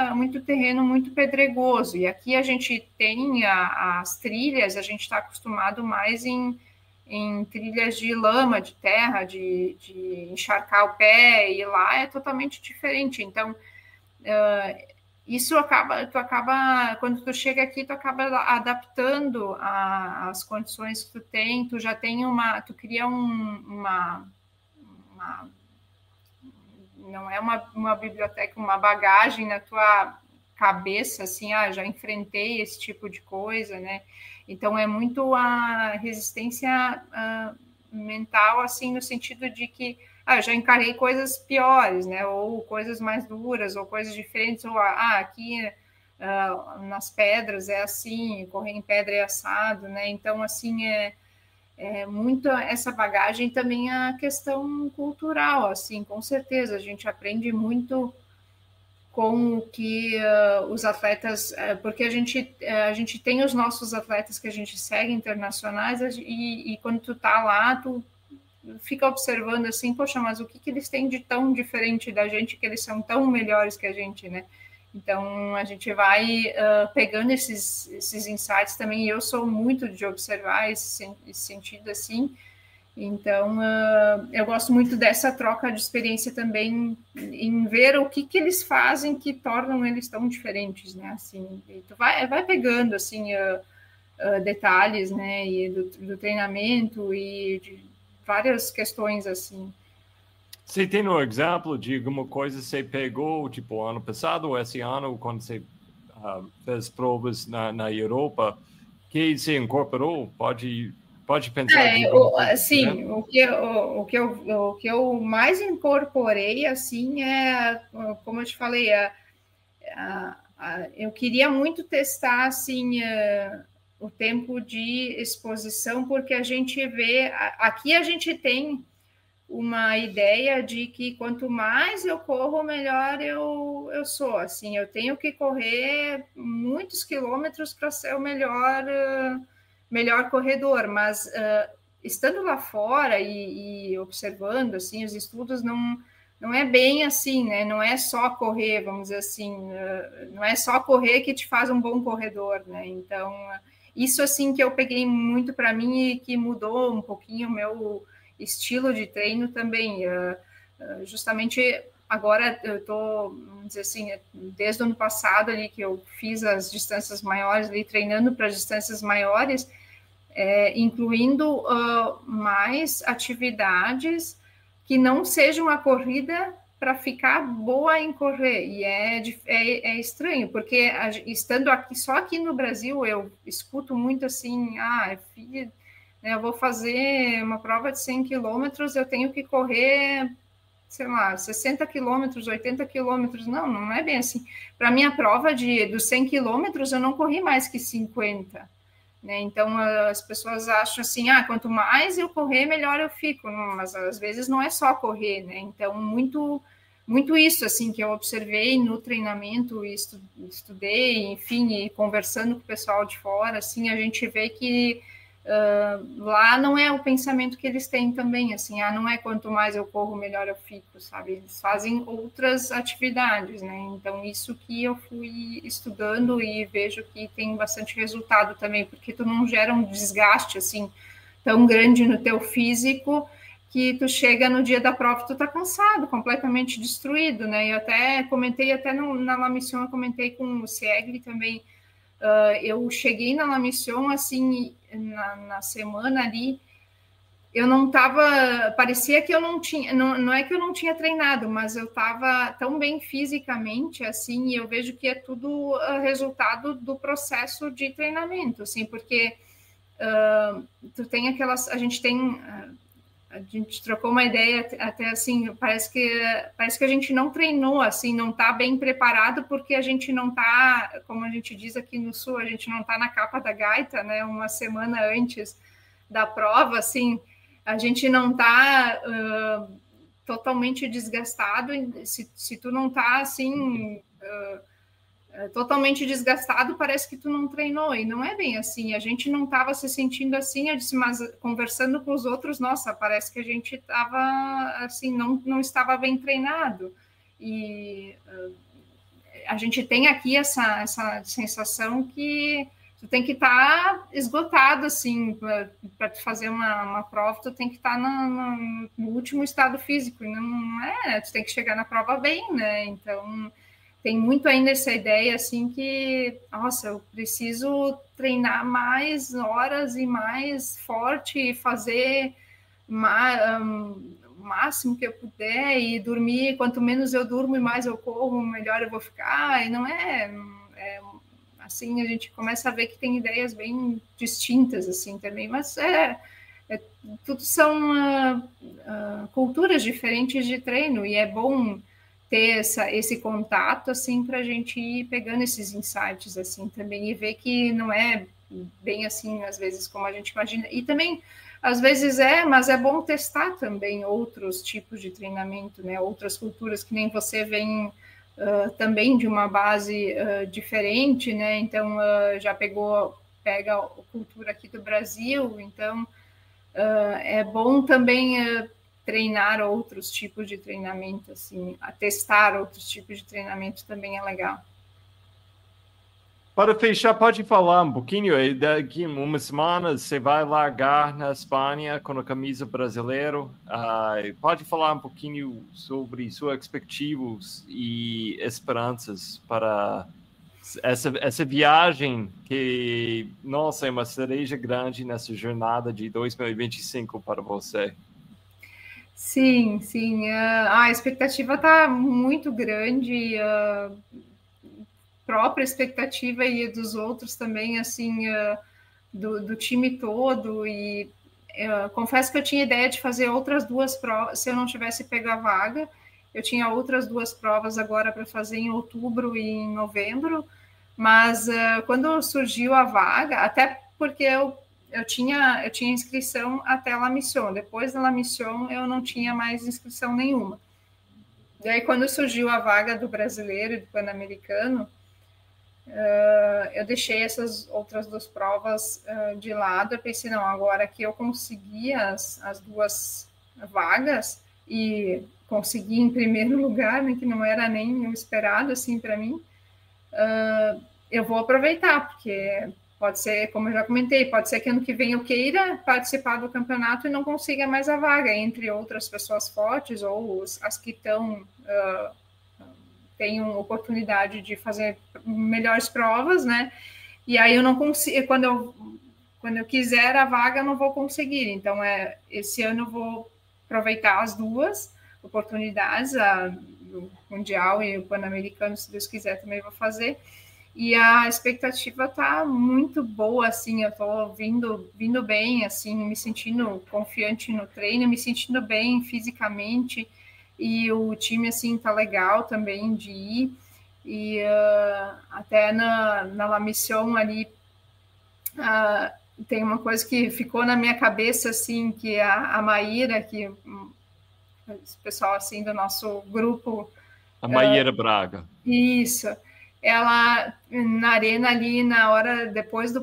Speaker 2: terreno, muito pedregoso, e aqui a gente tem as trilhas, a gente está acostumado mais em trilhas de lama, de terra, de encharcar o pé, e lá é totalmente diferente. Então, isso quando tu chega aqui, tu acaba adaptando as condições que tu tem, tu já tem tu cria não é uma biblioteca, uma bagagem na tua cabeça, assim, já enfrentei esse tipo de coisa, né? Então, é muito a resistência mental, assim, no sentido de que já encarei coisas piores, né? Ou coisas mais duras, ou coisas diferentes, ou aqui nas pedras é assim, correr em pedra é assado, né? Então, assim, muito essa bagagem também a questão cultural, assim, com certeza, a gente aprende muito com o que os atletas, porque a gente tem os nossos atletas que a gente segue internacionais, e quando tu tá lá, tu fica observando assim, poxa, mas o que eles têm de tão diferente da gente, que eles são tão melhores que a gente, né? Então, a gente vai pegando esses insights também, e eu sou muito de observar esse sentido, assim. Então, eu gosto muito dessa troca de experiência também, em ver o que eles fazem que tornam eles tão diferentes, né? Assim, e tu vai pegando, assim, detalhes, né? E do treinamento e de várias questões, assim.
Speaker 1: Você tem um exemplo de alguma coisa que você pegou, tipo, ano passado ou esse ano, quando você fez provas na Europa, que você incorporou? Pode pensar de
Speaker 2: sim, o que eu mais incorporei, assim, como eu te falei, eu queria muito testar, assim, o tempo de exposição, porque a gente vê, aqui a gente tem uma ideia de que quanto mais eu corro, melhor eu sou. Assim, eu tenho que correr muitos quilômetros para ser o melhor corredor, mas estando lá fora e observando, assim, os estudos não é bem assim, né? Não é só correr, vamos dizer assim, não é só correr que te faz um bom corredor, né? Então, isso, assim, que eu peguei muito para mim e que mudou um pouquinho o meu estilo de treino também. Justamente agora eu estou, vamos dizer assim, desde o ano passado ali que eu fiz as distâncias maiores, ali treinando para distâncias maiores, incluindo mais atividades que não sejam a corrida para ficar boa em correr. E é estranho, porque estando aqui, só aqui no Brasil, eu escuto muito assim, filho, eu vou fazer uma prova de 100 quilômetros, eu tenho que correr, sei lá, 60 quilômetros, 80 quilômetros. Não é bem assim. Para mim, a prova dos 100 quilômetros, eu não corri mais que 50. Né? Então, as pessoas acham assim, quanto mais eu correr, melhor eu fico. Mas, às vezes, não é só correr, né? Então, muito isso, assim, que eu observei no treinamento, estudei, enfim, e conversando com o pessoal de fora, assim, a gente vê que lá não é o pensamento que eles têm também, assim, não é quanto mais eu corro, melhor eu fico, sabe? Eles fazem outras atividades, né? Então, isso que eu fui estudando e vejo que tem bastante resultado também, porque tu não gera um desgaste, assim, tão grande no teu físico, que tu chega no dia da prova, tu tá cansado, completamente destruído, né? Eu até comentei, na La Mission, eu comentei com o Siegli também. Eu cheguei na La Mission, assim, na semana ali, eu não estava, parecia que eu não tinha, não é que eu não tinha treinado, mas eu estava tão bem fisicamente, assim, e eu vejo que é tudo resultado do processo de treinamento, assim, porque tu tem a gente trocou uma ideia até assim, parece que a gente não treinou, assim, não está bem preparado, porque a gente não está, como a gente diz aqui no Sul, a gente não está na capa da gaita, né, uma semana antes da prova, assim, a gente não está totalmente desgastado, se tu não está, assim, totalmente desgastado, parece que tu não treinou, e não é bem assim, a gente não estava se sentindo assim, eu disse, mas conversando com os outros, nossa, parece que a gente estava assim, não estava bem treinado, e a gente tem aqui essa sensação que tu tem que estar esgotado, assim, para fazer uma prova, tu tem que estar no último estado físico, e não é, tu tem que chegar na prova bem, né, então tem muito ainda essa ideia, assim, que, nossa, eu preciso treinar mais horas e mais forte, e fazer o máximo que eu puder, e dormir, quanto menos eu durmo e mais eu corro, melhor eu vou ficar, e não é assim, a gente começa a ver que tem ideias bem distintas, assim, também, mas tudo são culturas diferentes de treino, e é bom ter esse contato, assim, para a gente ir pegando esses insights, assim, também, e ver que não é bem assim, às vezes, como a gente imagina. E também, às vezes mas é bom testar também outros tipos de treinamento, né? Outras culturas, que nem você vem também de uma base diferente, né? Então, já pega a cultura aqui do Brasil, então é bom também treinar outros tipos de treinamento, assim, a testar outros tipos de treinamento também é legal.
Speaker 1: Para fechar, pode falar um pouquinho, daqui uma semana você vai largar na Espanha com a camisa brasileira, pode falar um pouquinho sobre suas expectativas e esperanças para essa viagem que, nossa, é uma cereja grande nessa jornada de 2025 para você.
Speaker 2: Sim, a expectativa está muito grande, a própria expectativa e dos outros também, assim, do time todo, e confesso que eu tinha ideia de fazer outras 2 provas, se eu não tivesse pego a vaga, eu tinha outras 2 provas agora para fazer em outubro e em novembro, mas quando surgiu a vaga, até porque eu tinha inscrição até a La Mission, depois da La Mission eu não tinha mais inscrição nenhuma. E aí, quando surgiu a vaga do brasileiro e do pan-americano, eu deixei essas outras 2 provas de lado. Eu pensei, não, agora que eu consegui as 2 vagas e consegui em primeiro lugar, né, que não era nem o esperado, assim, para mim, eu vou aproveitar, porque pode ser, como eu já comentei, pode ser que ano que vem eu queira participar do campeonato e não consiga mais a vaga, entre outras pessoas fortes ou as que tenham oportunidade de fazer melhores provas, né? E aí eu não consigo, quando eu quiser a vaga, eu não vou conseguir. Então, esse ano eu vou aproveitar as 2 oportunidades, o Mundial e o Pan-Americano, se Deus quiser, também vou fazer. E a expectativa está muito boa, assim, eu estou vindo bem, assim, me sentindo confiante no treino, me sentindo bem fisicamente, e o time, assim, tá legal também de ir, e até na La Mission ali, tem uma coisa que ficou na minha cabeça, assim, que a Maíra, que o pessoal, assim, do nosso grupo...
Speaker 1: A Maíra Braga.
Speaker 2: Isso. Ela, na arena ali, na hora, depois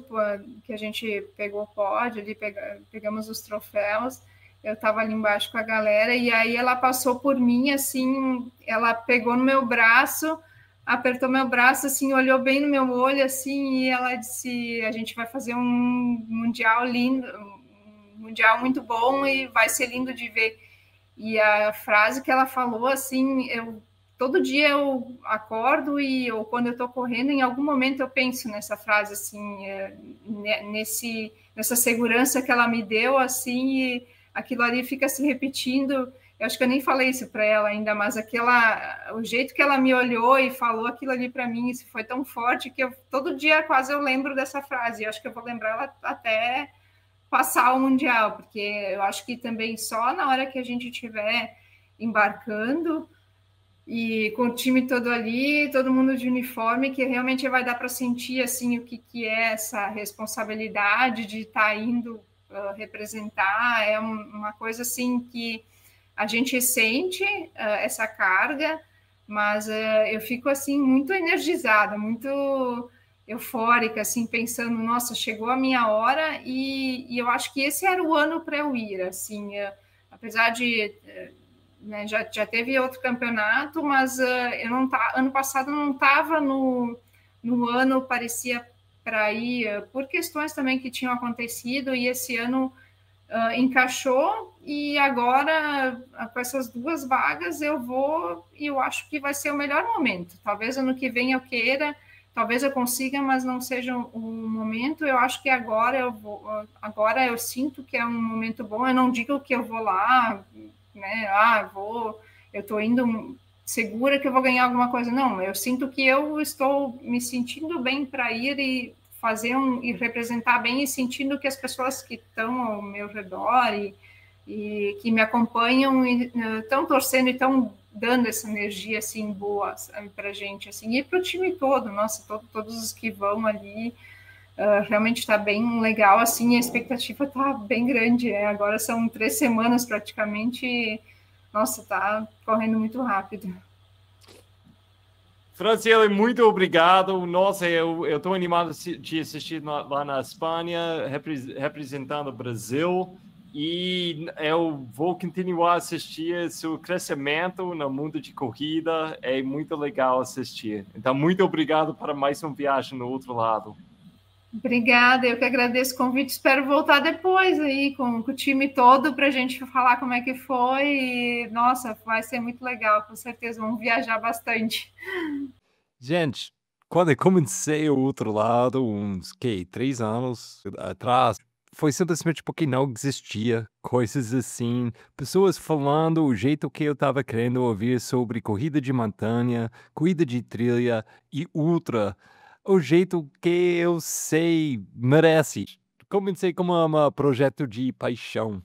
Speaker 2: que a gente pegou o pódio, ali, pegamos os troféus, eu estava ali embaixo com a galera, e aí ela passou por mim, assim, ela pegou no meu braço, apertou meu braço, assim, olhou bem no meu olho, assim, e ela disse, a gente vai fazer um mundial lindo, um mundial muito bom, e vai ser lindo de ver. E a frase que ela falou, assim, todo dia eu acordo ou quando eu estou correndo, em algum momento eu penso nessa frase, assim, nessa segurança que ela me deu, assim, e aquilo ali fica se repetindo. Eu acho que eu nem falei isso para ela ainda, mas o jeito que ela me olhou e falou aquilo ali para mim, isso foi tão forte que todo dia quase eu lembro dessa frase. Eu acho que eu vou lembrar ela até passar o Mundial, porque eu acho que também só na hora que a gente estiver embarcando e com o time todo ali, todo mundo de uniforme, que realmente vai dar para sentir, assim, o que é essa responsabilidade de estar indo representar. É uma coisa, assim, que a gente sente essa carga, Mas eu fico assim muito energizada, muito eufórica, assim, pensando, nossa, chegou a minha hora e eu acho que esse era o ano para eu ir, assim, apesar de né, já teve outro campeonato, mas eu não ano passado não estava no ano, parecia para ir, por questões também que tinham acontecido, e esse ano encaixou, e agora, com essas 2 vagas, eu vou, e eu acho que vai ser o melhor momento. Talvez ano que vem eu queira, talvez eu consiga, mas não seja um momento. Eu acho que agora agora eu sinto que é um momento bom. Eu não digo que eu vou lá, né? Eu estou indo segura que eu vou ganhar alguma coisa. Não, eu sinto que eu estou me sentindo bem para ir e fazer e representar bem, e sentindo que as pessoas que estão ao meu redor e que me acompanham estão torcendo e estão dando essa energia assim boa para a gente, assim, e para o time todo. Nossa, todos os que vão ali, realmente está bem legal, assim, a expectativa está bem grande. Agora são 3 semanas praticamente, e, nossa, está correndo muito rápido.
Speaker 1: Franciele, muito obrigado. Nossa, eu estou animado de assistir lá na Espanha, representando o Brasil, e eu vou continuar a assistir seu crescimento no mundo de corrida. É muito legal assistir. Então, muito obrigado para mais uma viagem no outro lado.
Speaker 2: Obrigada, eu que agradeço o convite. Espero voltar depois aí com o time todo para a gente falar como é que foi. E, nossa, vai ser muito legal, com certeza. Vamos viajar bastante.
Speaker 3: Gente, quando eu comecei o outro lado, uns 3 anos atrás, foi simplesmente porque não existia coisas assim, pessoas falando o jeito que eu estava querendo ouvir sobre corrida de montanha, corrida de trilha e ultra, o jeito que eu sei merece. Comecei como um projeto de paixão.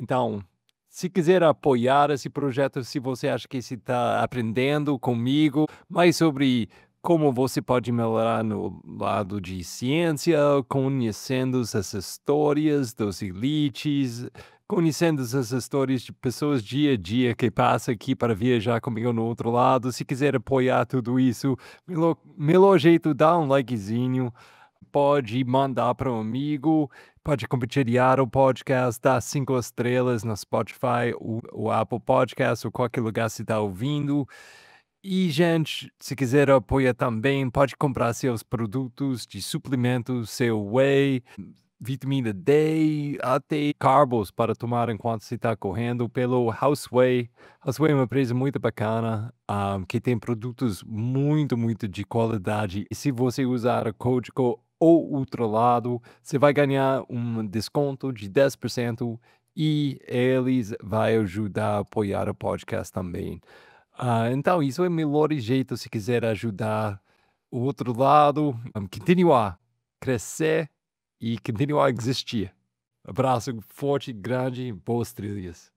Speaker 3: Então, se quiser apoiar esse projeto, se você acha que você está aprendendo comigo mais sobre como você pode melhorar no lado de ciência, conhecendo essas histórias dos elites, conhecendo essas histórias de pessoas dia a dia que passam aqui para viajar comigo no outro lado. Se quiser apoiar tudo isso, melhor jeito, dá um likezinho, pode mandar para um amigo, pode compartilhar o podcast, dar 5 estrelas no Spotify, o Apple Podcast ou qualquer lugar que você está ouvindo. E, gente, se quiser apoiar também, pode comprar seus produtos de suplementos, seu whey, vitamina D, até carbos para tomar enquanto você está correndo pelo Houseway. Houseway é uma empresa muito bacana, que tem produtos muito, muito de qualidade. E se você usar o código OULTRALADO, você vai ganhar um desconto de 10% e eles vão ajudar a apoiar o podcast também. Então, isso é o melhor jeito se quiser ajudar o outro lado, continuar, crescer e continuar a existir. Abraço forte, grande, boas trilhas.